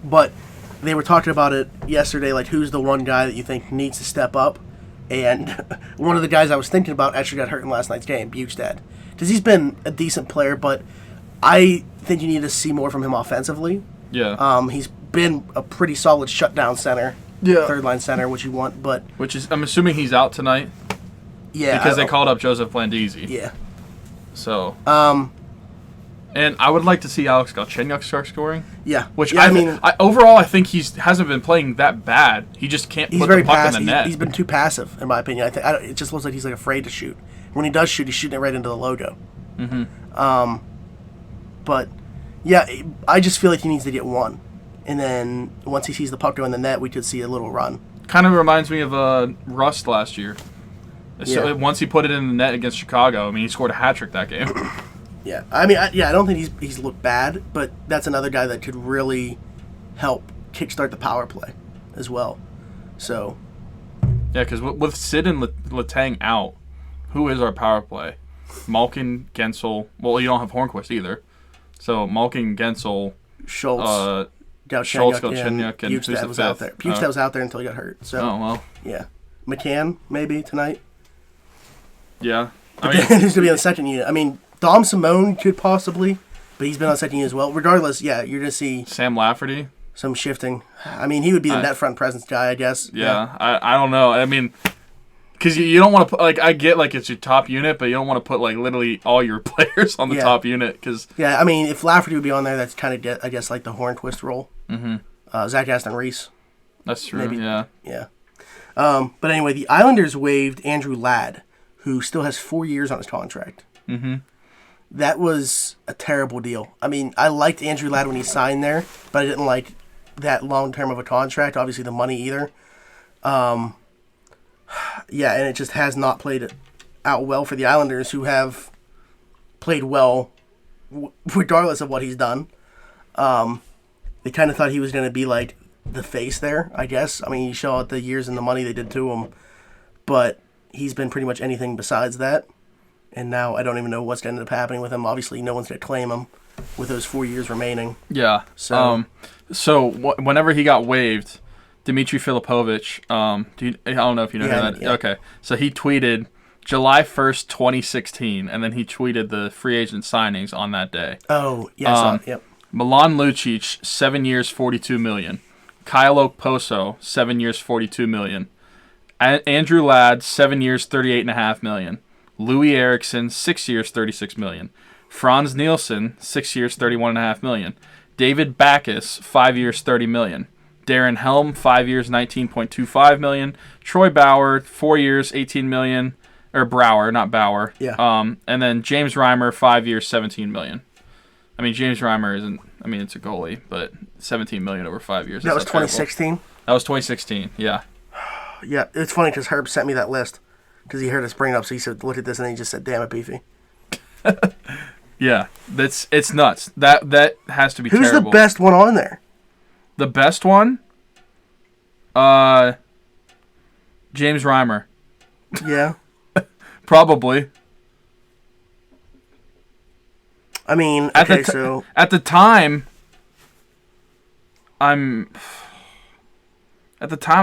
But they were talking about it yesterday, like who's the one guy that you think needs to step up. And one of the guys I was thinking about actually got hurt in last night's game, Bukestad. Because he's been a decent player, but I think you need to see more from him offensively. Yeah. He's been a pretty solid shutdown center. Yeah. Third line center, which you want, but I'm assuming he's out tonight. Yeah. Because they called up Joseph Landisi. Yeah. So. And I would like to see Alex Galchenyuk start scoring. Yeah. Which yeah, overall I think hasn't been playing that bad. He just can't put the puck in the net. He's been too passive, in my opinion. It just looks like he's like afraid to shoot. When he does shoot, he's shooting it right into the logo. Mm-hmm. But yeah, I just feel like he needs to get one. And then once he sees the puck go in the net, we could see a little run. Kind of reminds me of Rust last year. So Yeah. once he put it in the net against Chicago, I mean, he scored a hat trick that game. Yeah, I mean, I don't think he's looked bad, but that's another guy that could really help kickstart the power play as well. So Yeah, because with Sid and Letang out, Who is our power play? Malkin, Gensel. Well, you don't have Hornquist either. So Malkin, Gensel, Schultz, Galchenyuk, and who's the Bukestad was out there. fifth? Bukestad was out there until he got hurt. So Oh, well. yeah, McCann maybe tonight. Yeah. I mean, He's gonna be on the second unit. I mean, Dom Simone could possibly, but he's been on the second unit as well. Regardless, yeah, you're gonna see Sam Lafferty. some shifting. I mean, he would be the net front presence guy, I guess. Yeah. I don't know. I mean, because you don't want to put, like, I get, like, it's your top unit, but you don't want to put, like, literally all your players on the top unit. Cause, yeah, I mean, if Lafferty would be on there, that's kind of, I guess, like the Hornquist role. Mm-hmm. Zach Aston Reese. That's true, maybe, yeah. Yeah. But anyway, the Islanders waived Andrew Ladd, who still has 4 years on his contract. Mm-hmm. That was a terrible deal. I mean, I liked Andrew Ladd when he signed there, but I didn't like that long term of a contract. Obviously, the money either. Yeah, and it just has not played out well for the Islanders, who have played well regardless of what he's done. They kind of thought he was going to be like the face there, I guess. I mean, you saw the years and the money they did to him, but he's been pretty much anything besides that. And now I don't even know what's going to end up happening with him. Obviously, no one's going to claim him with those 4 years remaining. Yeah. So, Whenever he got waived, Dmitry Filipovich, I don't know if you know who that is. Yeah. Okay. So he tweeted July 1st, 2016, and then he tweeted the free agent signings on that day. Oh, yeah, I saw it. Yep. Milan Lucic, 7 years, $42 million. Kyle Okposo, 7 years, $42 million. Andrew Ladd, 7 years, $38.5 million. Louis Eriksson, 6 years, $36 million. Franz Nielsen, 6 years, $31.5 million. David Backus, 5 years, $30 million. Darren Helm, 5 years, $19.25 million. Troy Bauer, 4 years, $18 million. Or Brower, not Bauer. Yeah. And then James Reimer, 5 years, $17 million. I mean, James Reimer isn't. I mean, it's a goalie, but $17 million over 5 years. That was 2016? That was 2016, yeah. Yeah, it's funny because Herb sent me that list because he heard us bring it up, so he said, look at this, and then he just said, damn it, Beefy. Yeah, it's nuts. That has to be Who's terrible. the best one on there? The best one? James Reimer. Yeah. Probably. I mean, At the time, I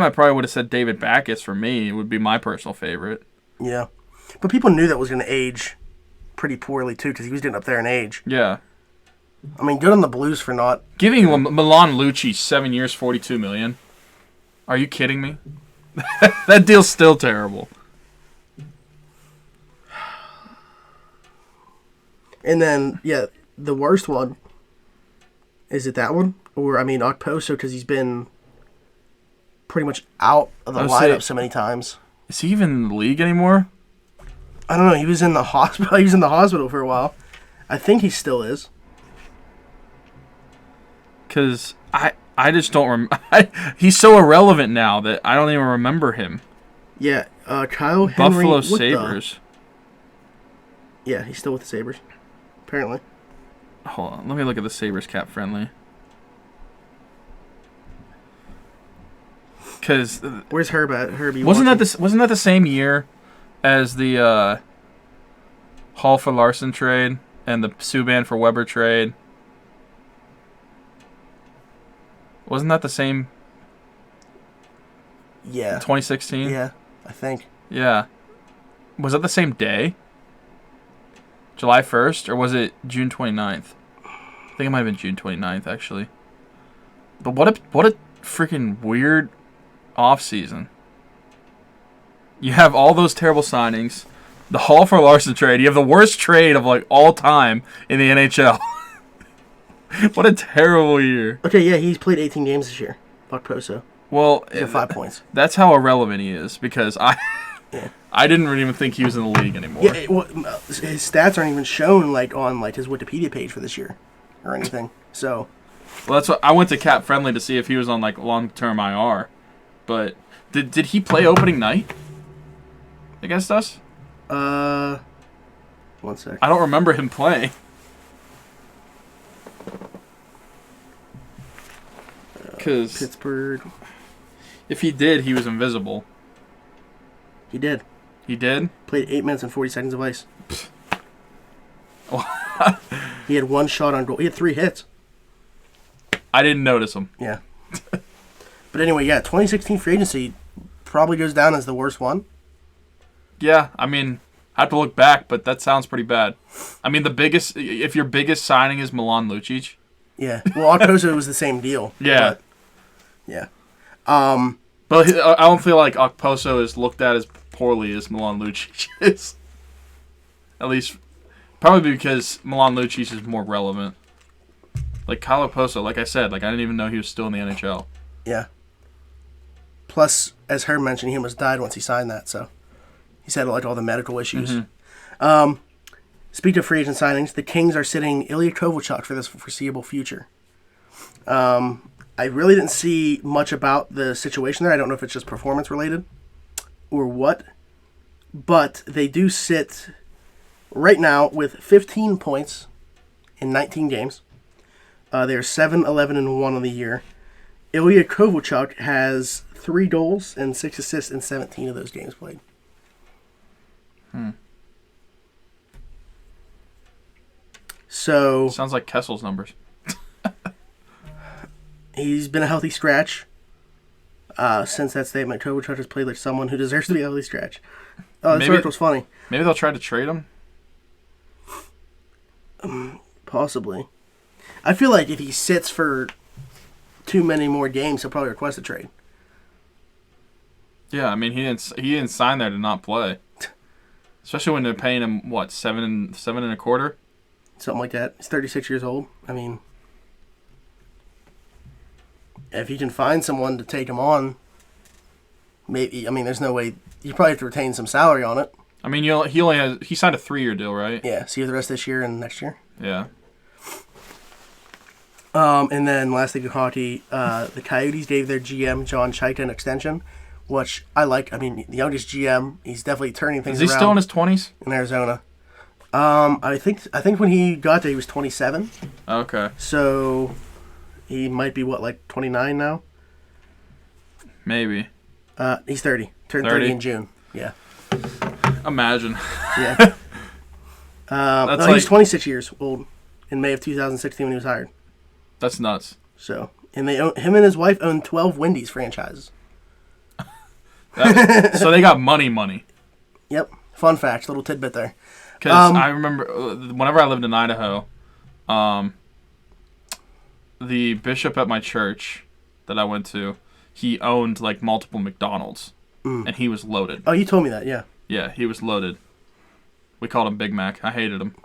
probably would have said David Backus for me. It would be my personal favorite. Yeah. But people knew that was going to age pretty poorly, too, because he was getting up there in age. Yeah. I mean, good on the Blues for not... Giving Milan Lucic 7 years, $42 million. Are you kidding me? That deal's still terrible. And then, yeah, the worst one, is it that one? Or, I mean, Okposo, because he's been pretty much out of the lineup so many times. Is he even in the league anymore? I don't know. He was in the hospital. He was in the hospital for a while. I think he still is. Because I just don't remember. He's so irrelevant now that I don't even remember him. Yeah, Kyle Henry. Buffalo Sabres. Yeah, he's still with the Sabres, apparently. Hold on. Let me look at the Sabres cap friendly. Because where's Herb at? Herbie wasn't that the same year as the Hall for Larson trade and the Subban for Weber trade? Wasn't that the same? Yeah. 2016? Yeah, I think. Yeah. Was that the same day? July 1st? Or was it June 29th? I think it might have been June 29th, actually. But what a freaking weird offseason. You have all those terrible signings. The Hall for Larson trade. You have the worst trade of like all time in the NHL. What a terrible year. Okay, yeah, he's played 18 games this year. Okposo. Well, He got 5 points. That's how irrelevant he is because I didn't even think he was in the league anymore. Yeah, his stats aren't even shown like on like his Wikipedia page for this year or anything. So, well, that's what I went to Cap Friendly to see if he was on like long-term IR. But did he play opening night against us? 1 sec. I don't remember him playing. Because Pittsburgh. if he did, he was invisible. He did. He did? Played 8 minutes and 40 seconds of ice. He had 1 shot on goal. He had 3 hits. I didn't notice him. Yeah. But anyway, 2016 free agency probably goes down as the worst one. Yeah, I mean, I have to look back, but that sounds pretty bad. I mean, if your biggest signing is Milan Lucic. Yeah. Well, Okposo was the same deal. Yeah. But, yeah. But I don't feel like Okposo is looked at as poorly as Milan Lucic is. At least, probably because Milan Lucic is more relevant. Like Kyle Okposo, like I said, like I didn't even know he was still in the NHL. Yeah. Plus, as Herb mentioned, he almost died once he signed that, so he's had like all the medical issues. Mm-hmm. Speaking of free agent signings, the Kings are sitting Ilya Kovalchuk for this foreseeable future. I really didn't see much about the situation there. I don't know if it's just performance related or what, but they do sit right now with 15 points in 19 games. They are 7-11-1 on the year. Ilya Kovalchuk has 3 goals and 6 assists in 17 of those games played. So sounds like Kessel's numbers. He's been a healthy scratch since that statement. Kovalchuk has played like someone who deserves to be a healthy scratch. Oh, this article's funny. Maybe they'll try to trade him? Possibly. I feel like if he sits for too many more games, he'll probably request a trade. Yeah, I mean he didn't sign there to not play. Especially when they're paying him what, seven and a quarter? Something like that. He's 36 years old. I mean, if you can find someone to take him on, maybe. I mean, there's no way. You probably have to retain some salary on it. I mean, he signed a 3-year deal, right? Yeah. See you the rest of this year and next year. Yeah. And then last thing in hockey, the Coyotes gave their GM John Chaika an extension, which I like. I mean, the youngest GM, he's definitely turning things around. Is he still in his 20s? In Arizona. I think when he got there, he was 27. Okay. So he might be like 29 now. Maybe. He's 30. Turned 30 in June. Yeah. Imagine. Yeah. He was 26 years old in May of 2016 when he was hired. That's nuts. So, and him and his wife own 12 Wendy's franchises. So they got money. Yep. Fun fact, little tidbit there. Because I remember whenever I lived in Idaho, the bishop at my church that I went to, he owned like multiple McDonald's, and he was loaded. Oh, you told me that, yeah. Yeah, he was loaded. We called him Big Mac. I hated him.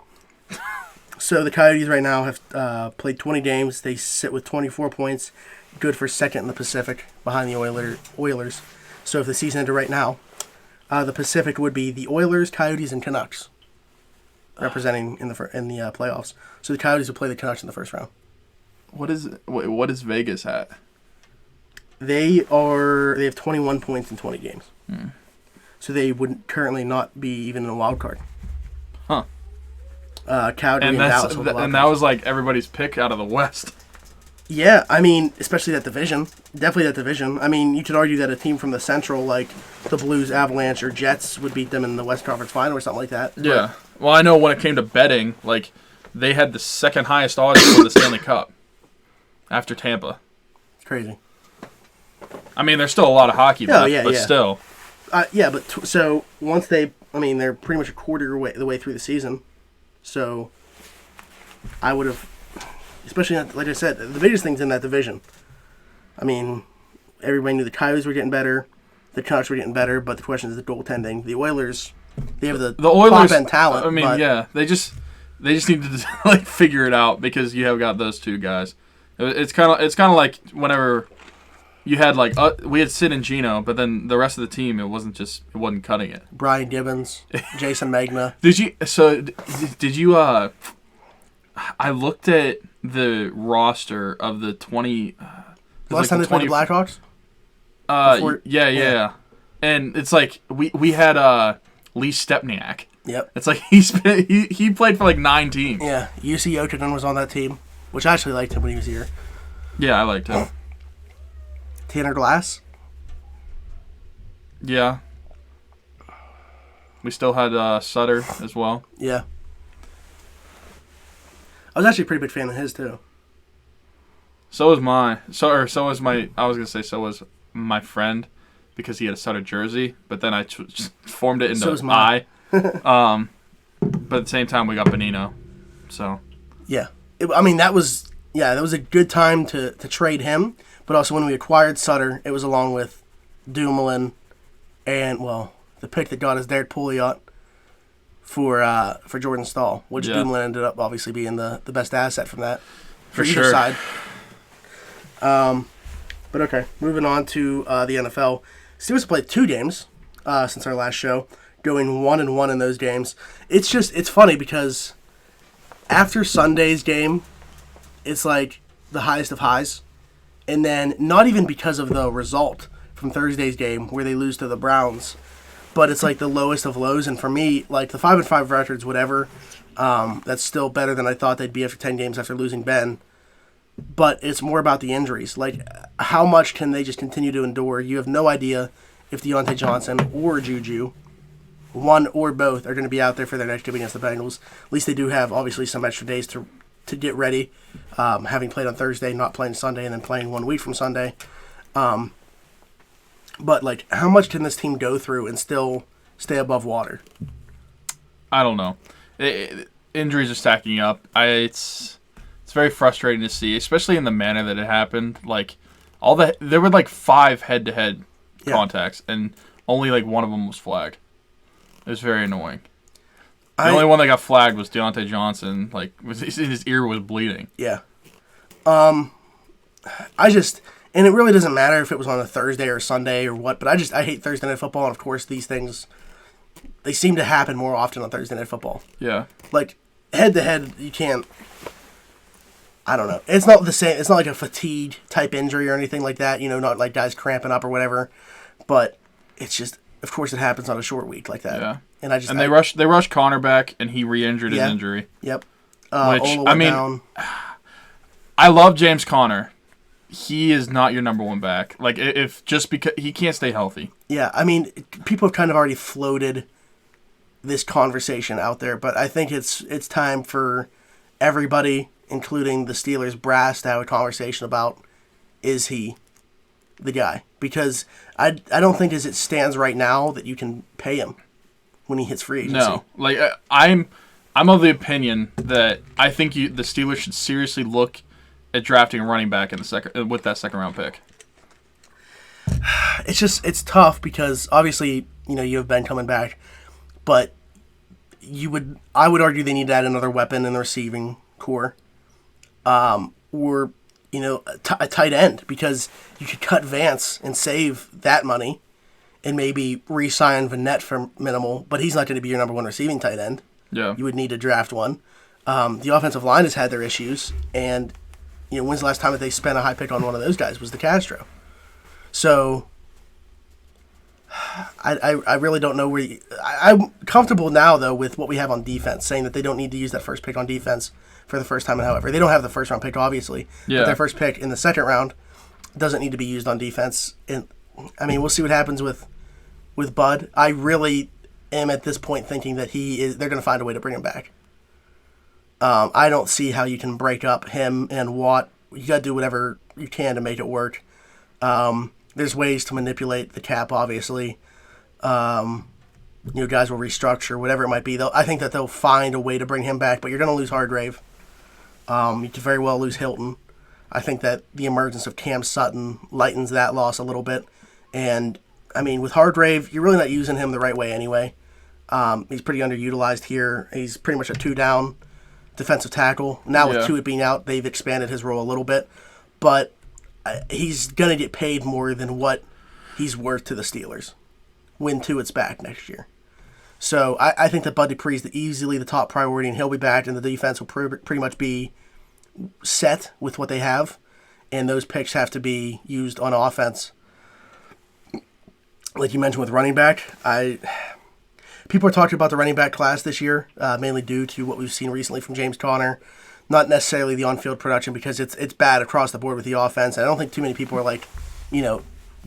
So the Coyotes right now have played 20 games. They sit with 24 points, good for second in the Pacific behind the Oilers. So if the season ended right now, the Pacific would be the Oilers, Coyotes, and Canucks representing in the playoffs. So the Coyotes would play the Canucks in the first round. What is Vegas at? They have 21 points in 20 games. So they would currently not be even in a wild card. Huh. Calgary and Dallas. And that was like everybody's pick out of the West. Yeah, I mean, especially that division. Definitely that division. I mean, you could argue that a team from the Central, like the Blues, Avalanche, or Jets, would beat them in the West Conference Final or something like that. Yeah. Well, I know when it came to betting, like, they had the second highest odds for the Stanley Cup after Tampa. Crazy. I mean, there's still a lot of hockey left, but still. So once they're pretty much a quarter the way through the season. So I would have, especially like I said, the biggest thing's in that division. I mean, everybody knew the Coyotes were getting better, the Canucks were getting better, but the question is the goaltending. The Oilers, they have the Oilers, top-end talent. I mean, they just need to like figure it out because you have got those two guys. It's kind of like whenever you had like we had Sid and Gino, but then the rest of the team it wasn't cutting it. Brian Gibbons, Jason Magna. Did you? I looked at the roster of the 20. Last time they played the Blackhawks. Yeah. And it's like we had Lee Stepniak. Yep. It's like he played for like 9 teams. Yeah, UC Jokinen was on that team, which I actually liked him when he was here. Yeah, I liked him. Tanner Glass. Yeah. We still had Sutter as well. Yeah. I was actually a pretty big fan of his, too. So was my I was gonna say so was my friend, because he had a Sutter jersey, but then I just formed it into So was mine. But at the same time we got Benino, so Yeah. That was a good time to trade him, but also when we acquired Sutter, it was along with Dumoulin and, well, the pick that got us Derek Pouliot for Jordan Stahl, which Dumoulin ended up obviously being the best asset from that for either sure. side. But okay, moving on to the NFL. Steelers have played 2 games since our last show, going 1-1 in those games. It's funny because after Sunday's game, it's like the highest of highs, and then not even because of the result from Thursday's game where they lose to the Browns, but it's like the lowest of lows. And for me, like the 5-5 records, whatever, that's still better than I thought they'd be after 10 games after losing Ben. But it's more about the injuries. Like, how much can they just continue to endure? You have no idea if Deontay Johnson or Juju, one or both, are going to be out there for their next game against the Bengals. At least they do have, obviously, some extra days to get ready, having played on Thursday, not playing Sunday, and then playing 1 week from Sunday. But, like, how much can this team go through and still stay above water? I don't know. Injuries are stacking up. It's very frustrating to see, especially in the manner that it happened. Like, there were like 5 head-to-head contacts, and only like one of them was flagged. It was very annoying. The only one that got flagged was Deontay Johnson. Like, his ear was bleeding. Yeah. And it really doesn't matter if it was on a Thursday or Sunday or what, but I hate Thursday Night Football, and of course these things, they seem to happen more often on Thursday Night Football. Yeah. Like, head-to-head, you can't, I don't know. It's not the same. It's not like a fatigue type injury or anything like that. Not like guys cramping up or whatever. But it's just, of course, it happens on a short week like that. Yeah. And they rushed Connor back, and he re-injured his injury. Yep. Which Ola went down. I love James Conner. He is not your number one back. Like, if just because he can't stay healthy. Yeah, people have kind of already floated this conversation out there, but I think it's time for everybody, including the Steelers brass, to have a conversation about, is he the guy? Because I don't think as it stands right now that you can pay him when he hits free agency. No, like I'm of the opinion that I think the Steelers should seriously look at drafting a running back in the second with that second round pick. It's tough because obviously you have Ben coming back, but I would argue they need to add another weapon in the receiving core. Or a tight end, because you could cut Vance and save that money and maybe re-sign Vanette for minimal, but he's not going to be your number one receiving tight end. Yeah. You would need to draft one. The offensive line has had their issues, and when's the last time that they spent a high pick on one of those guys? Was the Castro. So I really don't know where I'm comfortable now, though, with what we have on defense, saying that they don't need to use that first pick on defense for the first time in however. They don't have the first round pick, obviously. Yeah. But their first pick in the second round doesn't need to be used on defense. And we'll see what happens with Bud. I really am at this point thinking that they're going to find a way to bring him back. I don't see how you can break up him and Watt. You got to do whatever you can to make it work. There's ways to manipulate the cap, obviously. Guys will restructure, whatever it might be. I think that they'll find a way to bring him back, but you're going to lose Hargrave. You could very well lose Hilton. I think that the emergence of Cam Sutton lightens that loss a little bit. And, with Hargrave, you're really not using him the right way anyway. He's pretty underutilized here. He's pretty much a 2-down defensive tackle. Now with Tuitt being out, they've expanded his role a little bit. But he's going to get paid more than what he's worth to the Steelers when Tuitt's back next year. So I think that Bud Dupree's easily the top priority, and he'll be back, and the defense will pretty much be set with what they have, and those picks have to be used on offense. Like you mentioned with running back, people are talking about the running back class this year, mainly due to what we've seen recently from James Conner. Not necessarily the on-field production, because it's bad across the board with the offense. And I don't think too many people are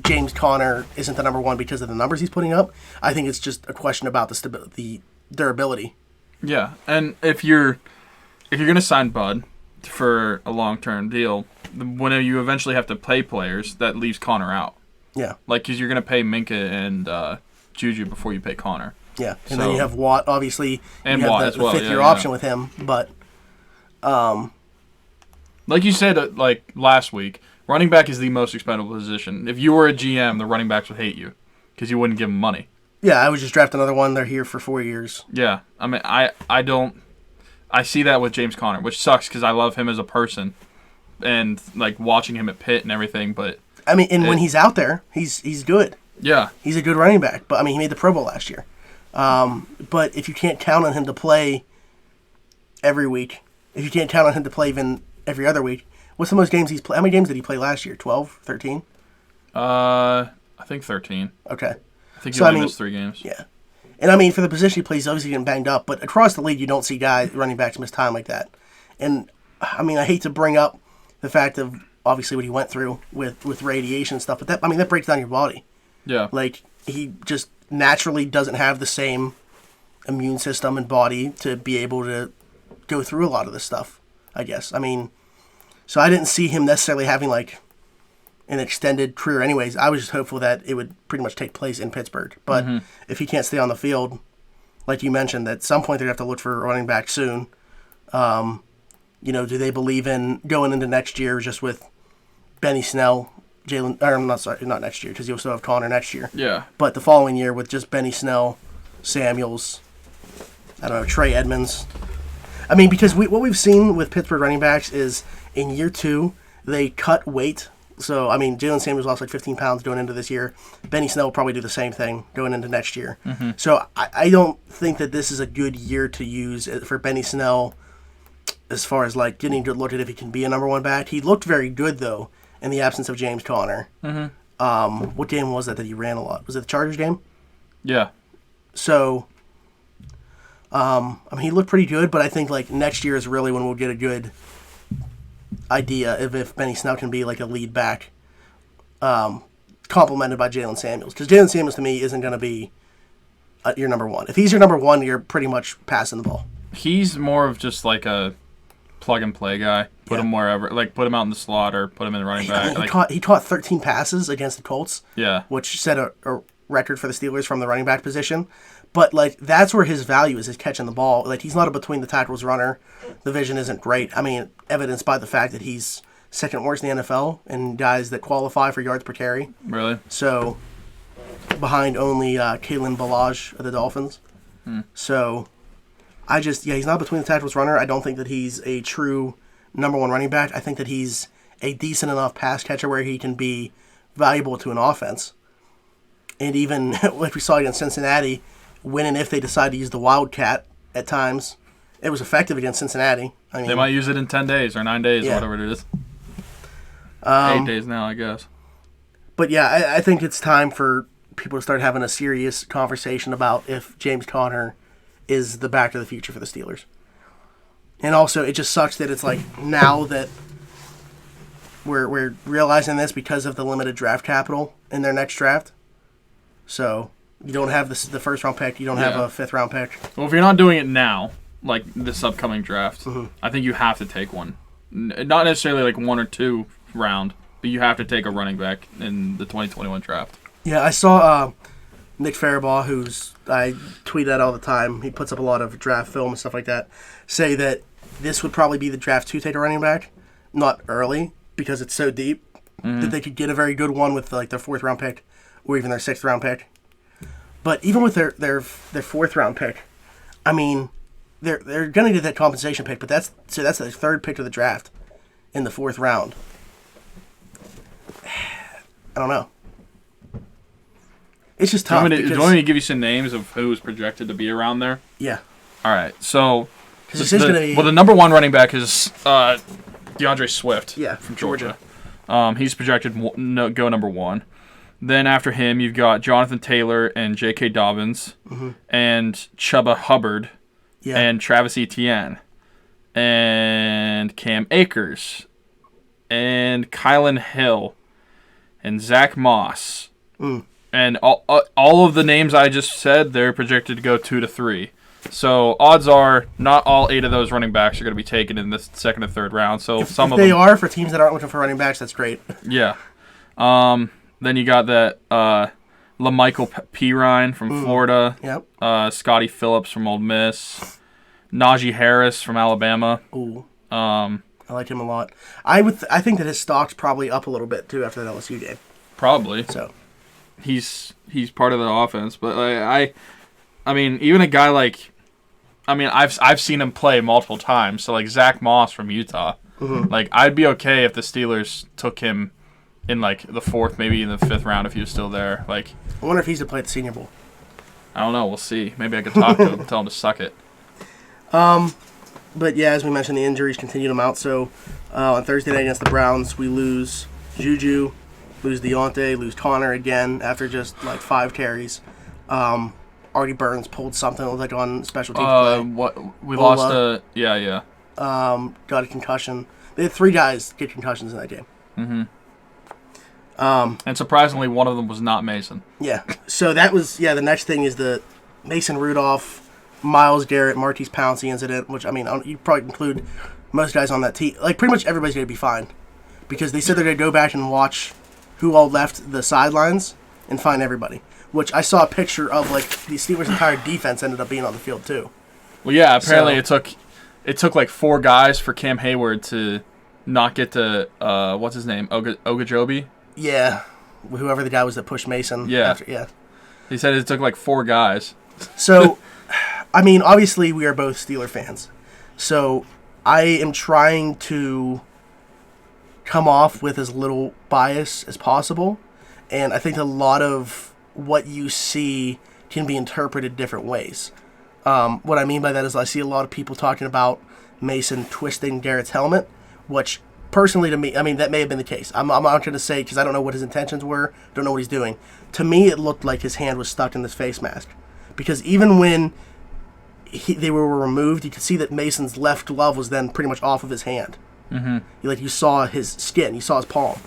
James Conner isn't the number one because of the numbers he's putting up. I think it's just a question about the durability. Yeah, and if you're gonna sign Bud for a long-term deal, when you eventually have to pay players, that leaves Connor out. Yeah. Like, because you're gonna pay Minka and Juju before you pay Connor. Yeah, and then you have Watt, obviously. And you have Watt the, as well. The fifth-year option with him, but like you said, like last week, running back is the most expendable position. If you were a GM, the running backs would hate you because you wouldn't give them money. yeah, I would just draft another one. They're here for 4 years. Yeah, I mean, I see that with James Conner, which sucks because I love him as a person and like watching him at Pitt and everything. But I mean, and when he's out there, he's good. Yeah, he's a good running back. But I mean, he made the Pro Bowl last year. But if you can't count on him to play every week, if you can't count on him to play even every other week, what's the most games he's played? How many games did he play last year? 12, 13? I think 13. Okay. I think he only missed 3 games. Yeah. And I mean, for the position he plays, he's obviously getting banged up, but across the league, you don't see running backs miss time like that. And I mean, I hate to bring up the fact of obviously what he went through with radiation and stuff, but that breaks down your body. Yeah. Like, he just naturally doesn't have the same immune system and body to be able to go through a lot of this stuff, I guess. I mean, so I didn't see him necessarily having like an extended career anyways. I was just hopeful that it would pretty much take place in Pittsburgh. But if he can't stay on the field, like you mentioned, at some point they're going to have to look for a running back soon. Do they believe in going into next year just with Benny Snell, not next year, because you'll still have Connor next year. Yeah. But the following year with just Benny Snell, Samuels, I don't know, Trey Edmonds. I mean, because what we've seen with Pittsburgh running backs is in year 2, they cut weight. So, I mean, Jalen Samuels lost like 15 pounds going into this year. Benny Snell will probably do the same thing going into next year. Mm-hmm. So, I don't think that this is a good year to use for Benny Snell as far as like getting a good look at if he can be a number 1 back. He looked very good, though, in the absence of James Conner. Mm-hmm. What game was that he ran a lot? Was it the Chargers game? Yeah. So, I mean, he looked pretty good, but I think like next year is really when we'll get a good idea of if Benny Snell can be like a lead back, complemented by Jalen Samuels. Because Jalen Samuels to me isn't going to be your number 1. If he's your number 1, you're pretty much passing the ball. He's more of just like a plug and play guy. Put him wherever, like put him out in the slot or put him in the running back. He caught 13 passes against the Colts. Yeah, which set a record for the Steelers from the running back position. But like that's where his value is catching the ball. Like he's not a between the tackles runner. The vision isn't great. I mean, evidenced by the fact that he's second worst in the NFL in guys that qualify for yards per carry. Really? So behind only Kalen Ballage of the Dolphins. So he's not between the tackles runner. I don't think that he's a true number 1 running back. I think that he's a decent enough pass catcher where he can be valuable to an offense. And even like we saw against Cincinnati, when and if they decide to use the Wildcat at times, it was effective against Cincinnati. I mean, they might use it in 10 days or 9 days or whatever it is. 8 days now, I guess. But yeah, I think it's time for people to start having a serious conversation about if James Conner is the back of the future for the Steelers. And also, it just sucks that it's like now that we're realizing this because of the limited draft capital in their next draft. So you don't have the first round pick. You don't have a 5th round pick. Well, if you're not doing it now, like this upcoming draft, I think you have to take one. Not necessarily like 1 or 2 round, but you have to take a running back in the 2021 draft. Yeah, I saw Nick Farabaugh, who's I tweet at all the time. He puts up a lot of draft film and stuff like that. Say that this would probably be the draft to take a running back, not early because it's so deep that they could get a very good one with like their 4th round pick or even their 6th round pick. But even with their 4th round pick, I mean, they're gonna get that compensation pick, but that's the 3rd pick of the draft in the 4th round. I don't know. It's just tough. Do you want me to give you some names of who's projected to be around there? Yeah. All right. So, the number 1 running back is DeAndre Swift. Yeah, from Georgia. He's projected go number 1. Then after him, you've got Jonathan Taylor and J.K. Dobbins and Chuba Hubbard and Travis Etienne and Cam Akers and Kylan Hill and Zach Moss. And all of the names I just said, they're projected to go 2 to 3. So odds are not all 8 of those running backs are going to be taken in the second and third round. So if they are, for teams that aren't looking for running backs, that's great. Yeah. Then you got that LaMichael Pirine from Florida. Yep. Scotty Phillips from Ole Miss. Najee Harris from Alabama. Ooh. I like him a lot. I think that his stock's probably up a little bit too after that LSU game. Probably. So he's part of the offense, but I mean, even a guy like, I mean, I've seen him play multiple times. So like Zach Moss from Utah, like I'd be okay if the Steelers took him in like the 4th, maybe in the 5th round if he was still there. Like, I wonder if he's to play at the Senior Bowl. I don't know. We'll see. Maybe I could talk to him, tell him to suck it. But yeah, as we mentioned, the injuries continue to mount. So on Thursday night against the Browns, we lose Juju, lose Deontay, lose Connor again after just like 5 carries. Artie Burns pulled something like on special teams play. What we lost a yeah. Got a concussion. They had 3 guys get concussions in that game. And surprisingly, one of them was not Mason. Yeah. So that was the next thing is the Mason Rudolph, Myles Garrett, Marquise Pouncey incident, which, I mean, you probably include most guys on that team. Like, pretty much everybody's going to be fine. Because they said they're going to go back and watch who all left the sidelines and find everybody. Which I saw a picture of, like, the Steelers' entire defense ended up being on the field, too. Well, yeah, apparently it took like 4 guys for Cam Hayward to not get to, what's his name, Ogajobi? Yeah. Whoever the guy was that pushed Mason. Yeah. He said it took like 4 guys. So... I mean, obviously, we are both Steeler fans. So, I am trying to come off with as little bias as possible. And I think a lot of what you see can be interpreted different ways. What I mean by that is I see a lot of people talking about Mason twisting Garrett's helmet, which, personally to me, I mean, that may have been the case. I'm not going to say, because I don't know what his intentions were, don't know what he's doing. To me, it looked like his hand was stuck in this face mask. Because even when... they were removed, you could see that Mason's left glove was then pretty much off of his hand. You saw his skin, you saw his palm.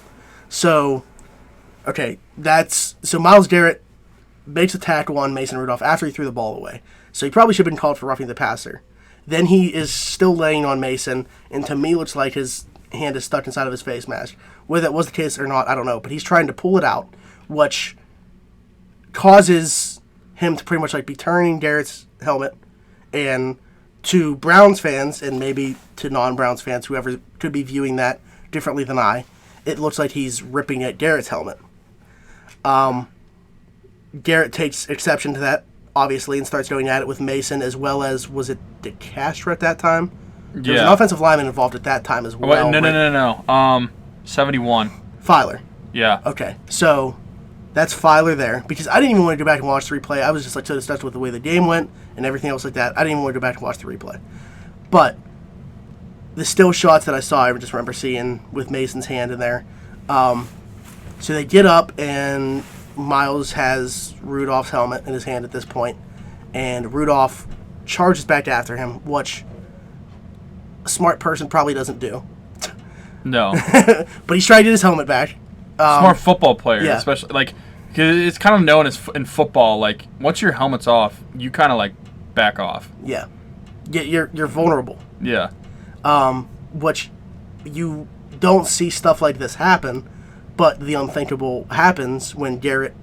So, okay, so Myles Garrett makes a tackle on Mason Rudolph after he threw the ball away. So he probably should have been called for roughing the passer. Then he is still laying on Mason, and to me looks like his hand is stuck inside of his face mask. Whether that was the case or not, I don't know. But he's trying to pull it out, which causes him to pretty much like be turning Garrett's helmet. And to Browns fans, and maybe to non-Browns fans, whoever could be viewing that differently than I, it looks like he's ripping at Garrett's helmet. Garrett takes exception to that, obviously, and starts going at it with Mason, as well as, was it DeCastro at that time? There was an offensive lineman involved at that time as well. No. 71. Filer. Yeah. Okay, so that's Filer there. Because I didn't even want to go back and watch the replay. I was just like so disgusted with the way the game went and everything else like that. I didn't even want to go back and watch the replay. But the still shots that I saw, I just remember seeing with Mason's hand in there. So they get up, and Myles has Rudolph's helmet in his hand at this point, and Rudolph charges back after him, which a smart person probably doesn't do. No. But he's trying to get his helmet back. Smart football player, yeah. Especially, like, cause it's kind of known as in football, like, once your helmet's off, you kind of, like, back off. Yeah. You're vulnerable. Yeah. Which you don't see stuff like this happen, but the unthinkable happens when Garrett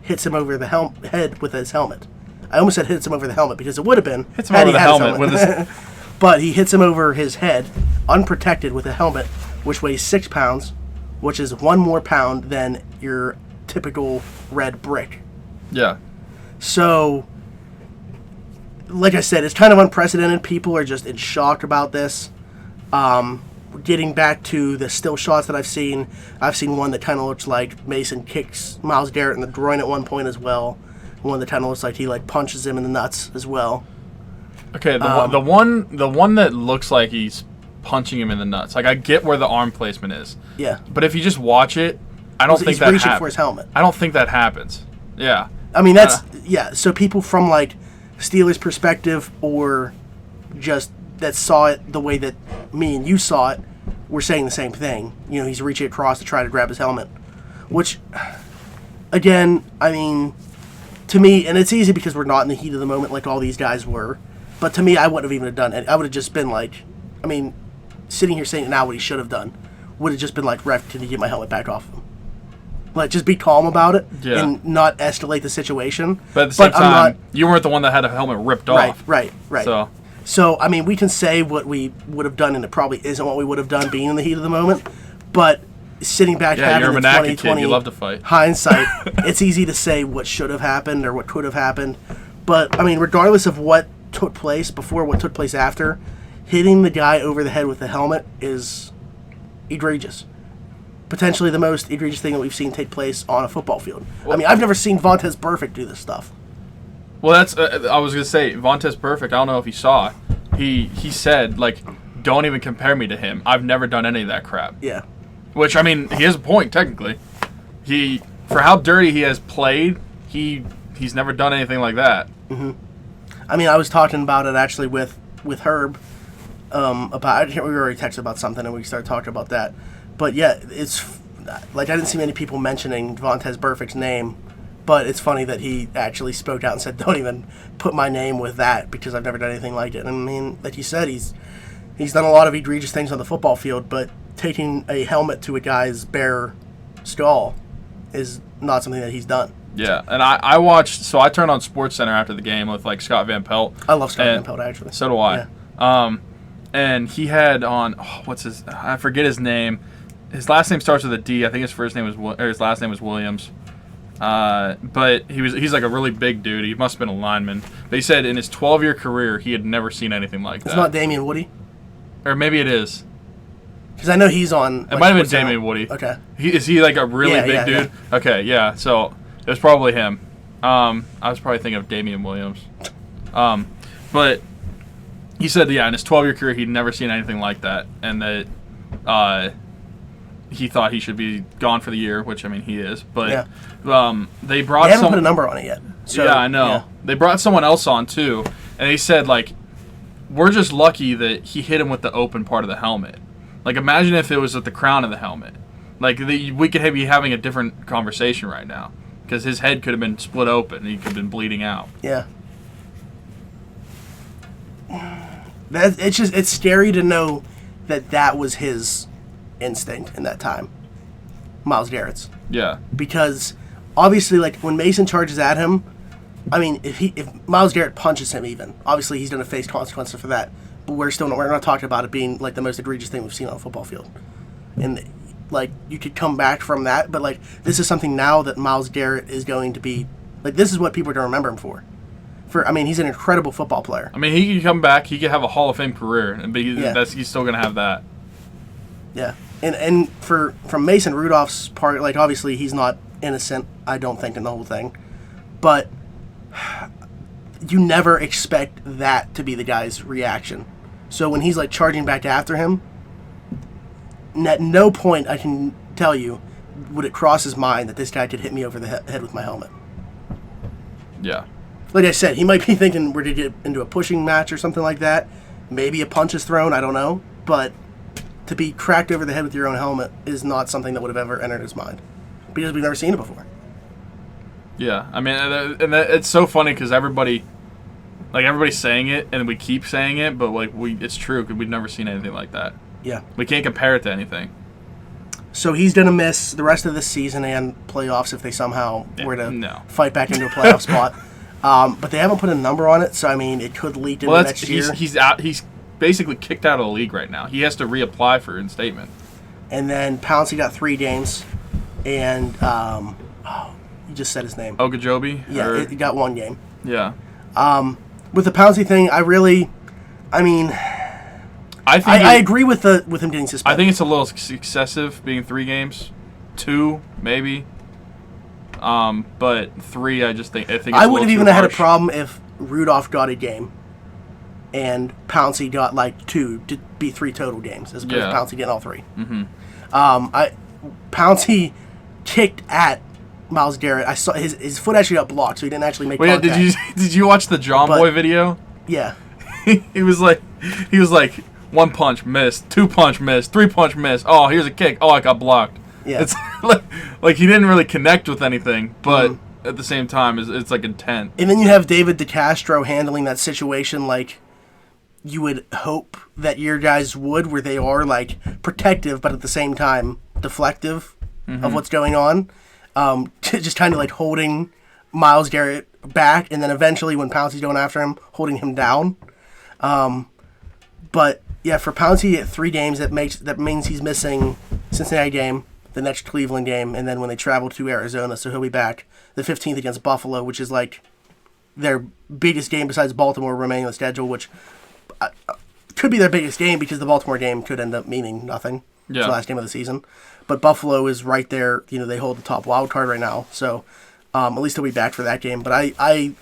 hits him over the head with his helmet. I almost said hits him over the helmet because it would have been. Hits him over the helmet with his... But he hits him over his head, unprotected, with a helmet, which weighs 6 pounds, which is 1 more pound than your typical red brick. Yeah. So, like I said, it's kind of unprecedented. People are just in shock about this. Getting back to the still shots that I've seen one that kind of looks like Mason kicks Myles Garrett in the groin at one point as well. One that kind of looks like he like punches him in the nuts as well. Okay, the one that looks like he's punching him in the nuts. Like, I get where the arm placement is. Yeah. But if you just watch it, I don't think that happens. He's reaching for his helmet. I don't think that happens. Yeah. I mean, that's yeah. So people from like Steelers' perspective, or just that saw it the way that me and you saw it, were saying the same thing. You know, he's reaching across to try to grab his helmet. Which, again, I mean, to me, and it's easy because we're not in the heat of the moment like all these guys were, but to me, I wouldn't have even done it. I would have just been like, I mean, sitting here saying now what he should have done would have just been like, ref, can you get my helmet back off him? Like, just be calm about it and not escalate the situation. But at the same time, you weren't the one that had a helmet ripped off. Right. So, I mean, we can say what we would have done, and it probably isn't what we would have done being in the heat of the moment. But sitting back, having you're a the Manaki 2020 kid. You love to fight. Hindsight, it's easy to say what should have happened or what could have happened. But, I mean, regardless of what took place before, what took place after, hitting the guy over the head with the helmet is egregious. Potentially the most egregious thing that we've seen take place on a football field. I mean, I've never seen Vontaze Burfict do this stuff. Well, that's I was gonna say Vontaze Burfict. I don't know if you saw. He said like, don't even compare me to him. I've never done any of that crap. Yeah. Which I mean, he has a point technically. For how dirty he has played, he's never done anything like that. Mm-hmm. I mean, I was talking about it actually with Herb. We already texted about something and we started talking about that. But yeah, it's like I didn't see many people mentioning Vontaze Burfict's name, but it's funny that he actually spoke out and said, "Don't even put my name with that because I've never done anything like it." And I mean, like you said, he's done a lot of egregious things on the football field, but taking a helmet to a guy's bare skull is not something that he's done. Yeah, and I watched. So I turned on SportsCenter after the game with like Scott Van Pelt. I love Scott Van Pelt actually. So do I. Yeah. And he had on I forget his name. His last name starts with a D. I think his his last name was Williams. But he's like a really big dude. He must have been a lineman. But he said in his 12-year career, he had never seen anything like that. It's not Damian Woody? Or maybe it is. Because I know he's on... It might have been Damian Woody. Okay. Is he like a really big dude? Yeah. Okay, yeah. So it was probably him. I was probably thinking of Damian Williams. But he said, in his 12-year career, he'd never seen anything like that. And that... he thought he should be gone for the year, which I mean he is. But they haven't put a number on it yet. So, yeah, I know. Yeah. They brought someone else on too, and they said like, we're just lucky that he hit him with the open part of the helmet. Like imagine if it was at the crown of the helmet. Like we could be having a different conversation right now because his head could have been split open and he could have been bleeding out. Yeah. It's scary to know that was his instinct in that time, Myles Garrett's. Yeah. Because obviously, like when Mason charges at him, I mean, if Myles Garrett punches him, even obviously he's going to face consequences for that. But we're not talking about it being like the most egregious thing we've seen on a football field, and like you could come back from that. But like this is something now that Myles Garrett is going to be like. This is what people are going to remember him for. I mean, he's an incredible football player. I mean, he could come back. He could have a Hall of Fame career, but he's still going to have that. Yeah. And from Mason Rudolph's part, like obviously he's not innocent, I don't think, in the whole thing. But you never expect that to be the guy's reaction. So when he's like charging back after him, at no point I can tell you would it cross his mind that this guy could hit me over the head with my helmet. Yeah. Like I said, he might be thinking we're going to get into a pushing match or something like that. Maybe a punch is thrown, I don't know. But to be cracked over the head with your own helmet is not something that would have ever entered his mind because we've never seen it before. Yeah, I mean, and it's so funny because everybody's saying it and we keep saying it, but like it's true because we've never seen anything like that. Yeah, we can't compare it to anything. So he's gonna miss the rest of this season and playoffs if they somehow were to fight back into a playoff spot. But they haven't put a number on it, so I mean, it could leak into next year. He's out. He's basically kicked out of the league right now. He has to reapply for reinstatement. And then Pouncey got 3 games, and you just said his name. Ogunjobi? Yeah, he got 1 game. Yeah. With the Pouncey thing, I agree with him getting suspended. I think it's a little excessive being 3 games, 2 maybe, but 3 I think I wouldn't have even had a problem if Rudolph got a game. And Pouncey got like 2 to be 3 total games, as opposed to Pouncey getting all 3. Mm-hmm. Pouncey kicked at Myles Garrett. I saw his foot actually got blocked, so he didn't actually make contact. Did you watch the John Boy video? Yeah. he was like 1 punch missed, 2 punch missed, 3 punch missed. Oh, here's a kick. Oh, I got blocked. Yeah. It's like he didn't really connect with anything, but at the same time, it's like intent. And then you have David DeCastro handling that situation like you would hope that your guys would, where they are like protective, but at the same time deflective of what's going on. Just kind of like holding Myles Garrett back, and then eventually when Pouncey's going after him, holding him down. But yeah, for Pouncey at 3 games, that means he's missing Cincinnati game, the next Cleveland game, and then when they travel to Arizona, so he'll be back the 15th against Buffalo, which is like their biggest game besides Baltimore remaining on the schedule, which could be their biggest game because the Baltimore game could end up meaning nothing. Yeah. It's the last game of the season. But Buffalo is right there. They hold the top wild card right now, so at least they'll be back for that game. But I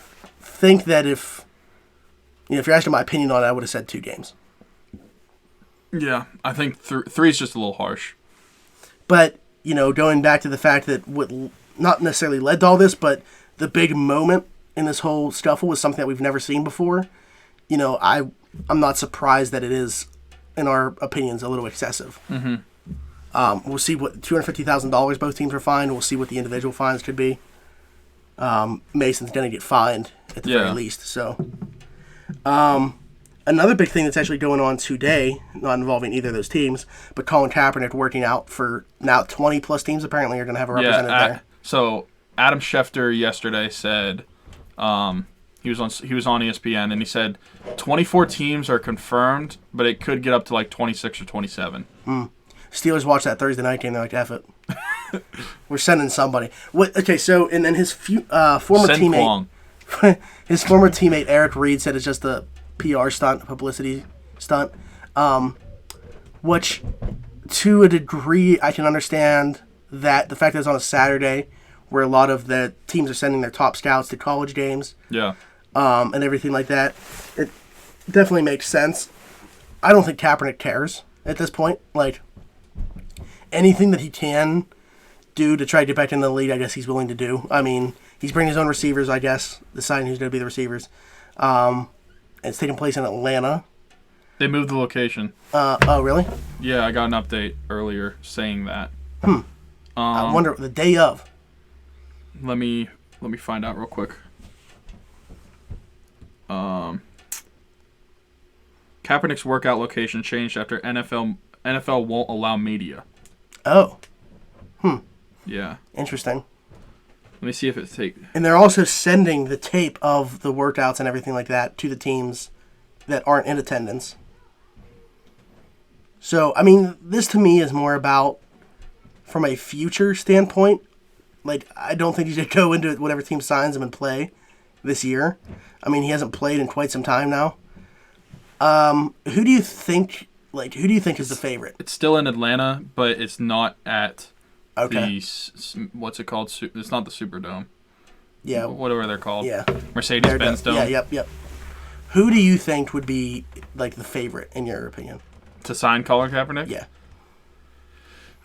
think that if you're asking my opinion on it, I would have said 2 games. Yeah, I think 3 is just a little harsh. But, going back to the fact that what not necessarily led to all this, but the big moment in this whole scuffle was something that we've never seen before. I'm not surprised that it is, in our opinions, a little excessive. Mm-hmm. We'll see what $250,000 both teams are fined. We'll see what the individual fines could be. Mason's going to get fined at the very least. So, another big thing that's actually going on today, not involving either of those teams, but Colin Kaepernick working out for now 20 plus teams apparently are going to have a representative there. So Adam Schefter yesterday said he was on ESPN and he said 24 teams are confirmed, but it could get up to like 26 or 27. Steelers watched that Thursday night game. They're like, F it. We're sending somebody. Okay, so and then his former teammate Eric Reed said it's just a PR stunt, a publicity stunt, which to a degree I can understand that the fact that it's on a Saturday where a lot of the teams are sending their top scouts to college games. Yeah. And everything like that. It definitely makes sense. I don't think Kaepernick cares at this point. Like, anything that he can do to try to get back in the league, I guess he's willing to do. I mean, he's bringing his own receivers, I guess, deciding who's going to be the receivers. It's taking place in Atlanta. They moved the location. Oh, really? Yeah, I got an update earlier saying that. I wonder, the day of. Let me find out real quick. Kaepernick's workout location changed after NFL won't allow media. Oh. Yeah. Interesting. Let me see if it's take. And they're also sending the tape of the workouts and everything like that to the teams that aren't in attendance. So, I mean, this to me is more about, from a future standpoint, like, I don't think he's going to go into whatever team signs him and play this year. I mean, he hasn't played in quite some time now. Who do you think is the favorite? It's still in Atlanta, but it's not at okay. What's it called? It's not the Superdome. Yeah. Whatever they're called. Yeah. Mercedes-Benz Dome. Yeah, yep. Who do you think would be, like, the favorite, in your opinion? To sign Colin Kaepernick? Yeah.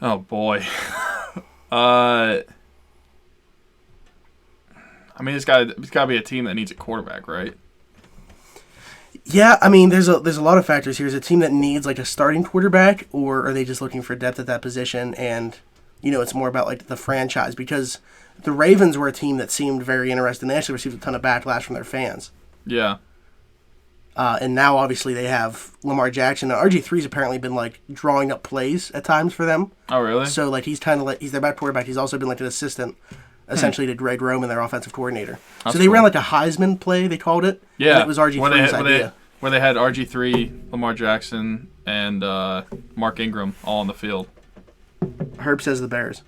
Oh, boy. I mean, it's got to be a team that needs a quarterback, right? Yeah, I mean, there's a lot of factors here. Is it a team that needs, like, a starting quarterback, or are they just looking for depth at that position? And, it's more about, like, the franchise. Because the Ravens were a team that seemed very interested. They actually received a ton of backlash from their fans. Yeah. And now, obviously, they have Lamar Jackson. Now, RG3's apparently been, like, drawing up plays at times for them. Oh, really? So, like, he's kind of like, he's their back quarterback. He's also been, like, an assistant, essentially, to Greg Roman, their offensive coordinator. That's so they cool. ran, like, a Heisman play, they called it. Yeah. And it was RG3's idea. Where they had RG3, Lamar Jackson, and Mark Ingram all on the field. Herb says the Bears.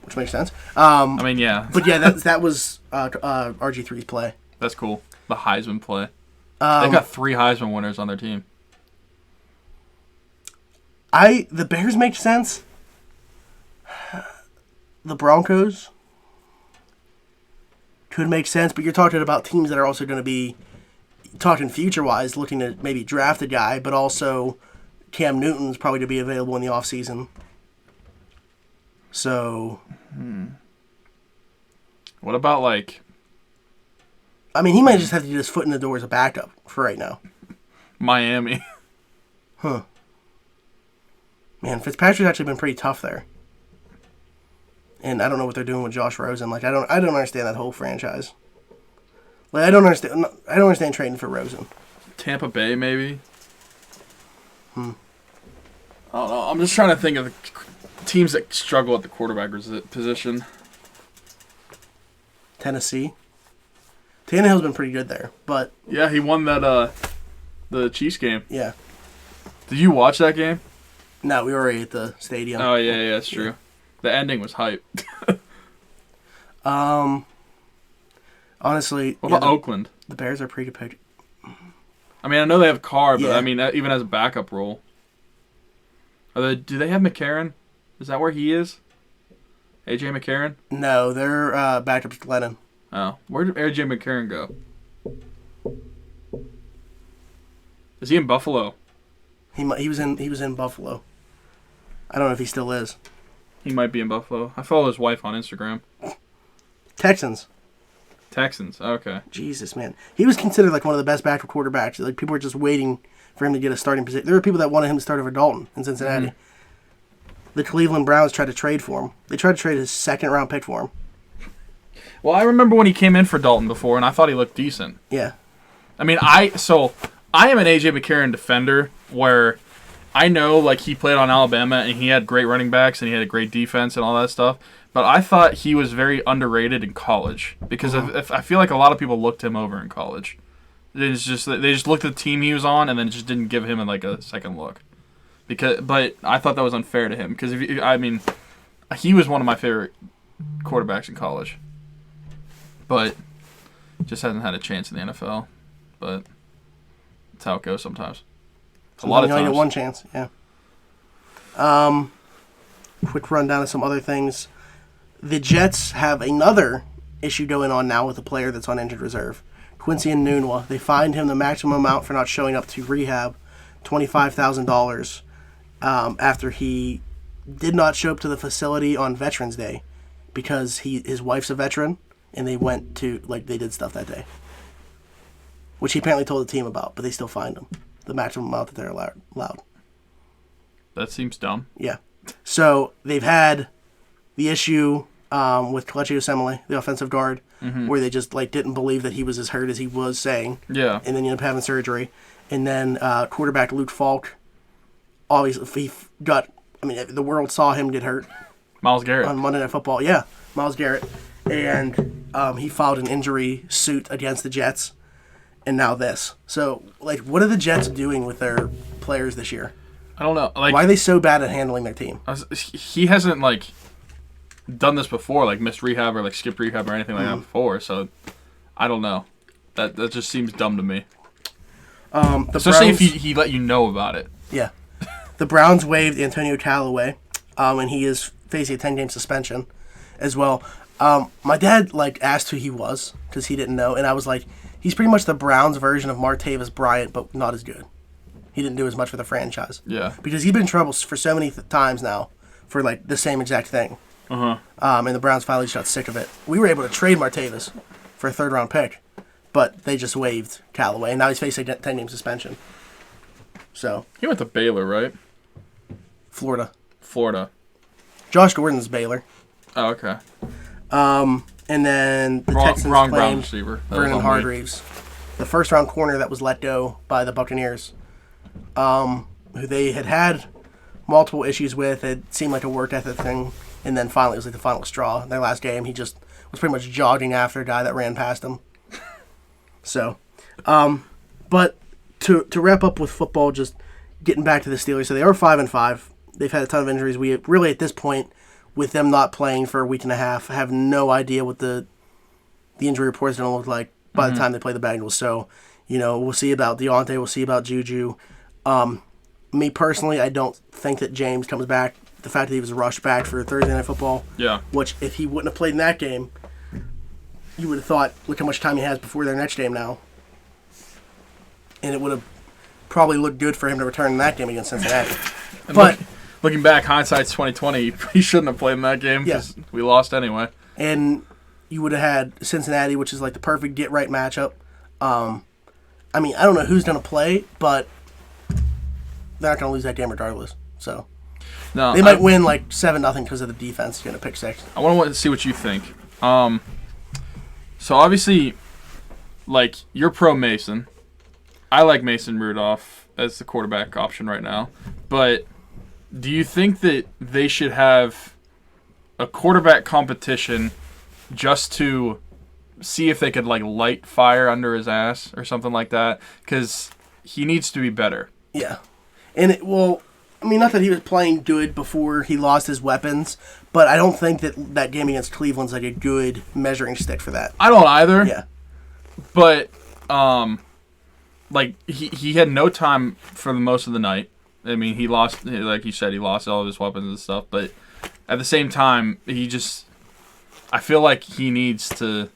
Which makes sense. I mean, yeah. But, yeah, that was RG3's play. That's cool. The Heisman play. They've got 3 Heisman winners on their team. The Bears make sense. The Broncos could make sense, but you're talking about teams that are also going to be, talking future-wise, looking to maybe draft a guy, but also Cam Newton's probably to be available in the offseason. So... What about, like... I mean, he might just have to get his foot in the door as a backup for right now. Miami. Huh. Man, Fitzpatrick's actually been pretty tough there. And I don't know what they're doing with Josh Rosen. Like, I don't understand that whole franchise. Like, I don't understand trading for Rosen. Tampa Bay, maybe? I don't know. I'm just trying to think of the teams that struggle at the quarterback position. Tennessee. Tannehill's been pretty good there, but... Yeah, he won that, the Chiefs game. Yeah. Did you watch that game? No, we were already at the stadium. Oh, yeah, that's true. Yeah. The ending was hype. Honestly... What about Oakland? The Bears are pretty good. I mean, I know they have Carr, but yeah. I mean, even as a backup role. Do they have McCarron? Is that where he is? AJ McCarron? No, they're backed up to Glennon. Oh, where did AJ McCarron go? Is he in Buffalo? He was in Buffalo. I don't know if he still is. He might be in Buffalo. I follow his wife on Instagram. Texans. Okay. Jesus, man. He was considered like one of the best backup quarterbacks. Like, people were just waiting for him to get a starting position. There were people that wanted him to start over Dalton in Cincinnati. Mm-hmm. The Cleveland Browns tried to trade for him. They tried to trade his second-round pick for him. Well, I remember when he came in for Dalton before, and I thought he looked decent. Yeah. I mean, I am an AJ McCarron defender where I know, like, he played on Alabama, and he had great running backs, and he had a great defense and all that stuff. But I thought he was very underrated in college because I feel like a lot of people looked him over in college. They just looked at the team he was on and then just didn't give him like a second look. But I thought that was unfair to him because he was one of my favorite quarterbacks in college, but just hasn't had a chance in the NFL. But that's how it goes sometimes. A lot of times. You only get one chance, yeah. Quick rundown of some other things. The Jets have another issue going on now with a player that's on injured reserve. Quincy Enunwa. They fined him the maximum amount for not showing up to rehab, $25,000, after he did not show up to the facility on Veterans Day because his wife's a veteran, and they went to, they did stuff that day. Which he apparently told the team about, but they still fined him the maximum amount that they're allowed. That seems dumb. Yeah. So they've had the issue with Kelechi Osemele, the offensive guard, where they just didn't believe that he was as hurt as he was saying. Yeah. And then you end up having surgery. And then quarterback Luke Falk, the world saw him get hurt. Myles Garrett. On Monday Night Football. Yeah, Myles Garrett. And he filed an injury suit against the Jets. And now this. So, what are the Jets doing with their players this year? I don't know. Why are they so bad at handling their team? He hasn't, done this before, missed rehab or, skipped rehab or anything like that before. So, I don't know. That just seems dumb to me. Especially if he let you know about it. Yeah. The Browns waived Antonio Callaway, and he is facing a 10-game suspension as well. My dad, asked who he was because he didn't know, and I was like, he's pretty much the Browns version of Martavis Bryant, but not as good. He didn't do as much for the franchise. Yeah. Because he's been in trouble for so many times now for, the same exact thing. Uh-huh. And the Browns finally just got sick of it. We were able to trade Martavis for a third-round pick, but they just waived Callaway, and now he's facing a 10-game suspension. So he went to Baylor, right? Florida. Josh Gordon's Baylor. Oh, okay. And then the Texans Brown claimed receiver. Vernon Hargreaves, the first-round corner that was let go by the Buccaneers, who they had multiple issues with. It seemed like a work ethic thing, and then finally it was the final straw. In their last game, he just was pretty much jogging after a guy that ran past him. So, but to wrap up with football, just getting back to the Steelers, so they are 5-5. They've had a ton of injuries. We really, at this point, with them not playing for a week and a half, have no idea what the injury report is going to look like by the time they play the Bengals. So, we'll see about Deontay. We'll see about Juju. Me personally, I don't think that James comes back. The fact that he was rushed back for Thursday Night Football, which if he wouldn't have played in that game, you would have thought, look how much time he has before their next game now. And it would have probably looked good for him to return in that game against Cincinnati. But looking back, hindsight's 2020. He shouldn't have played in that game because we lost anyway. And you would have had Cincinnati, which is the perfect get-right matchup. I don't know who's going to play, but they're not going to lose that game regardless. So, No, They might win like 7-0 because of the defense going to pick six. I want to see what you think. So obviously, like, you're pro Mason. I like Mason Rudolph as the quarterback option right now. But do you think that they should have a quarterback competition just to see if they could, like, light fire under his ass or something like that? Because he needs to be better. Yeah. And not that he was playing good before he lost his weapons, but I don't think that game against Cleveland's like a good measuring stick for that. I don't either. Yeah. But, like, he had no time for the most of the night. I mean, he lost, like you said, he lost all of his weapons and stuff. But at the same time, I feel like he needs to,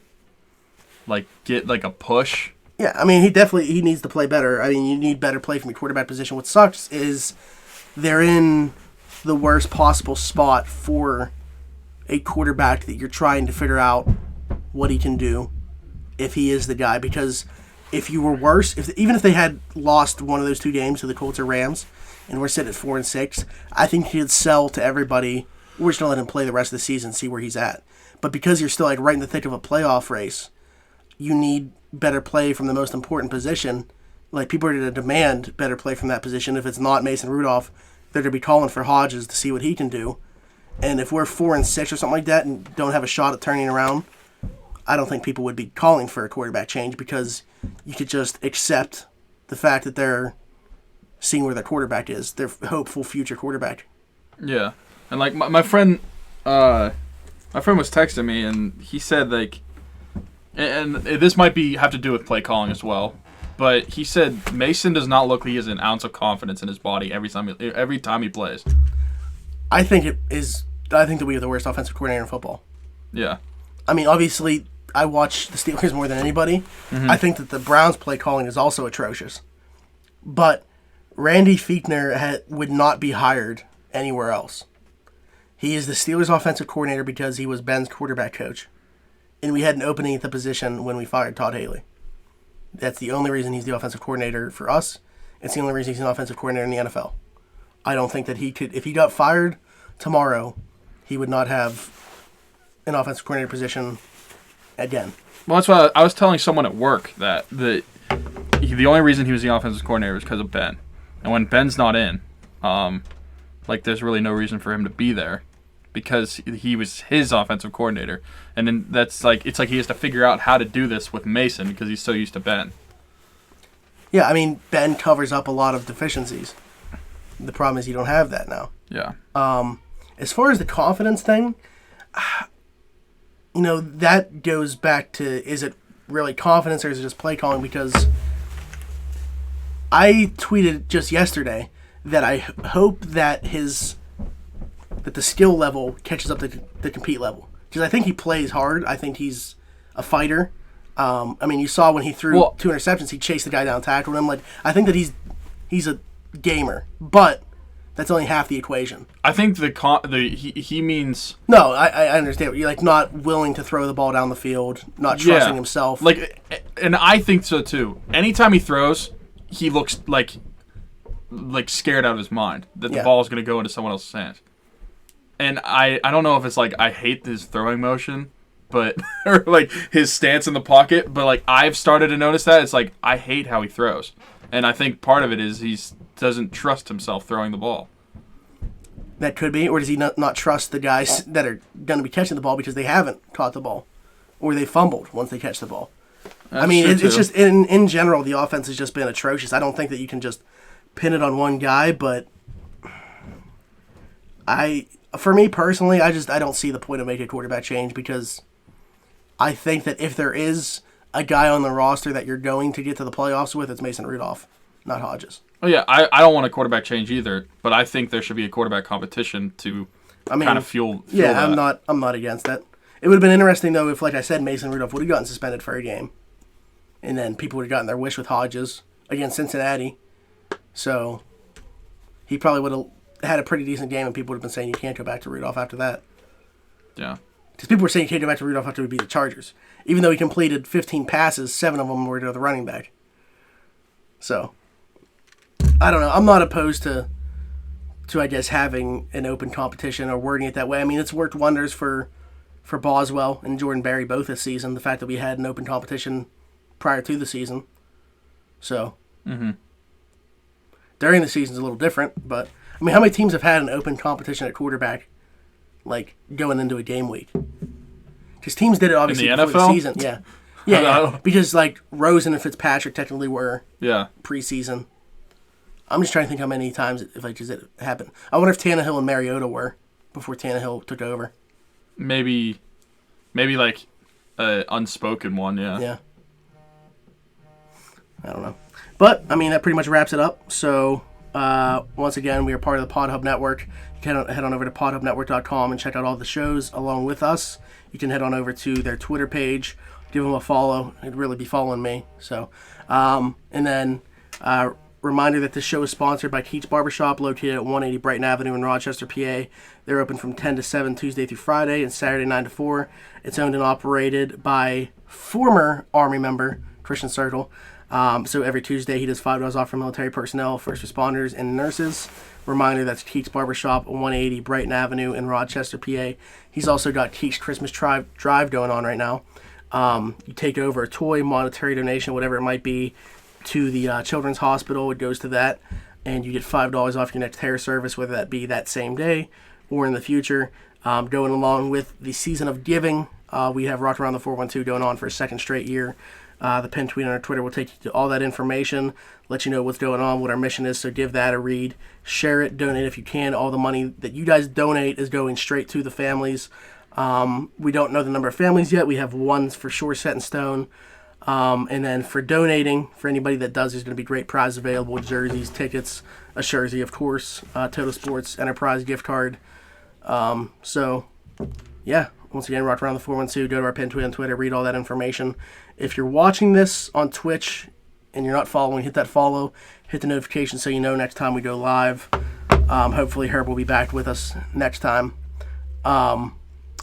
like, get, like, a push. Yeah, I mean, he needs to play better. I mean, you need better play from your quarterback position. What sucks is they're in the worst possible spot for a quarterback that you're trying to figure out what he can do if he is the guy. Because if you were worse, even if they had lost one of those two games to the Colts or Rams, and we're sitting at 4-6, I think he'd sell to everybody. We're just gonna let him play the rest of the season, see where he's at. But because you're still like right in the thick of a playoff race, you need better play from the most important position. Like, people are going to demand better play from that position. If it's not Mason Rudolph, they're going to be calling for Hodges to see what he can do. And if we're 4-6 or something like that and don't have a shot at turning around, I don't think people would be calling for a quarterback change, because you could just accept the fact that they're seeing where their quarterback is, their hopeful future quarterback. Yeah. And, like, my friend was texting me, and he said, like, and this might have to do with play calling as well, but he said Mason does not look like he has an ounce of confidence in his body every time he plays. I think that we have the worst offensive coordinator in football. Yeah. I mean, obviously, I watch the Steelers more than anybody. Mm-hmm. I think that the Browns' play calling is also atrocious. But Randy Fichtner would not be hired anywhere else. He is the Steelers' offensive coordinator because he was Ben's quarterback coach. And we had an opening at the position when we fired Todd Haley. That's the only reason he's the offensive coordinator for us. It's the only reason he's an offensive coordinator in the NFL. I don't think that he could, if he got fired tomorrow, he would not have an offensive coordinator position again. Well, that's why I was telling someone at work that the only reason he was the offensive coordinator was because of Ben. And when Ben's not in, like, there's really no reason for him to be there, because he was his offensive coordinator. And then it's like he has to figure out how to do this with Mason because he's so used to Ben. Yeah, I mean, Ben covers up a lot of deficiencies. The problem is you don't have that now. Yeah. As far as the confidence thing, that goes back to, is it really confidence or is it just play calling? Because I tweeted just yesterday that I hope that the skill level catches up to the compete level. Because I think he plays hard. I think he's a fighter. I mean, you saw when he threw 2 interceptions, he chased the guy down, tackled him. Like, I think that he's a gamer, but that's only half the equation. I think he means... No, I understand. You're, like, not willing to throw the ball down the field, not trusting himself. Like, and I think so too. Anytime he throws, he looks like scared out of his mind that the ball is going to go into someone else's hands. And I don't know if it's like I hate his throwing motion, but or like his stance in the pocket, but like I've started to notice that it's like I hate how he throws. And I think part of it is he doesn't trust himself throwing the ball. That could be, or does he not trust the guys that are going to be catching the ball because they haven't caught the ball, or they fumbled once they catch the ball. That's I mean, true, it's just in general the offense has just been atrocious. I don't think that you can just pin it on one guy, but for me personally, I don't see the point of making a quarterback change, because I think that if there is a guy on the roster that you're going to get to the playoffs with, it's Mason Rudolph, not Hodges. Oh yeah, I don't want a quarterback change either, but I think there should be a quarterback competition to kind of fuel that. I'm not against that. It would have been interesting though if, like I said, Mason Rudolph would have gotten suspended for a game, and then people would have gotten their wish with Hodges against Cincinnati. So he probably would have had a pretty decent game, and people would have been saying you can't go back to Rudolph after that. Yeah. Because people were saying you can't go back to Rudolph after we beat the Chargers. Even though he completed 15 passes, 7 of them were to the running back. So, I don't know. I'm not opposed to to I guess having an open competition or wording it that way. I mean, it's worked wonders for Boswell and Jordan Berry both this season. The fact that we had an open competition prior to the season, so during the season is a little different. But I mean, how many teams have had an open competition at quarterback, like going into a game week? Because teams did it obviously in the before NFL? the season. Yeah. Because like Rosen and Fitzpatrick technically were preseason. I'm just trying to think how many times it happened. I wonder if Tannehill and Mariota were before Tannehill took over. Maybe like an unspoken one, yeah. Yeah. I don't know. But, I mean, that pretty much wraps it up. So, once again, we are part of the Pod Hub Network. You can head on over to podhubnetwork.com and check out all the shows along with us. You can head on over to their Twitter page, give them a follow. They'd really be following me. So, and then... reminder that this show is sponsored by Keats Barbershop, located at 180 Brighton Avenue in Rochester, PA. They're open from 10 to 7 Tuesday through Friday and Saturday 9 to 4. It's owned and operated by former Army member Christian Circle. So every Tuesday he does $5 off for military personnel, first responders, and nurses. Reminder, that's Keats Barbershop, 180 Brighton Avenue in Rochester, PA. He's also got Keats Christmas Drive going on right now. You take over a toy, monetary donation, whatever it might be, to the Children's Hospital. It goes to that, and you get $5 off your next hair service, whether that be that same day or in the future. Going along with the season of giving, we have Rock Around the 412 going on for a second straight year. The pin tweet on our Twitter will take you to all that information, let you know what's going on, what our mission is, so give that a read. Share it, donate if you can. All the money that you guys donate is going straight to the families. We don't know the number of families yet. We have one for sure set in stone. And then for donating, for anybody that does, there's going to be great prizes available: jerseys, tickets, a jersey, of course, Total Sports Enterprise gift card. So, yeah, once again, Rock Around the 412, go to our pin tweet on Twitter, read all that information. If you're watching this on Twitch and you're not following, hit that follow, hit the notification so you know next time we go live. Hopefully Herb will be back with us next time. Well,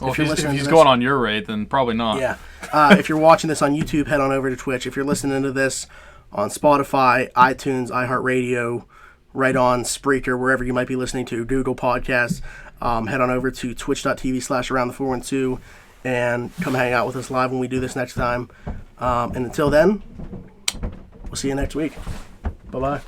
if he's going on your rate, then probably not. Yeah. If you're watching this on YouTube, head on over to Twitch. If you're listening to this on Spotify, iTunes, iHeartRadio, right on Spreaker, wherever you might be listening to, Google Podcasts, head on over to twitch.tv/around412 and come hang out with us live when we do this next time. And until then, we'll see you next week. Bye-bye.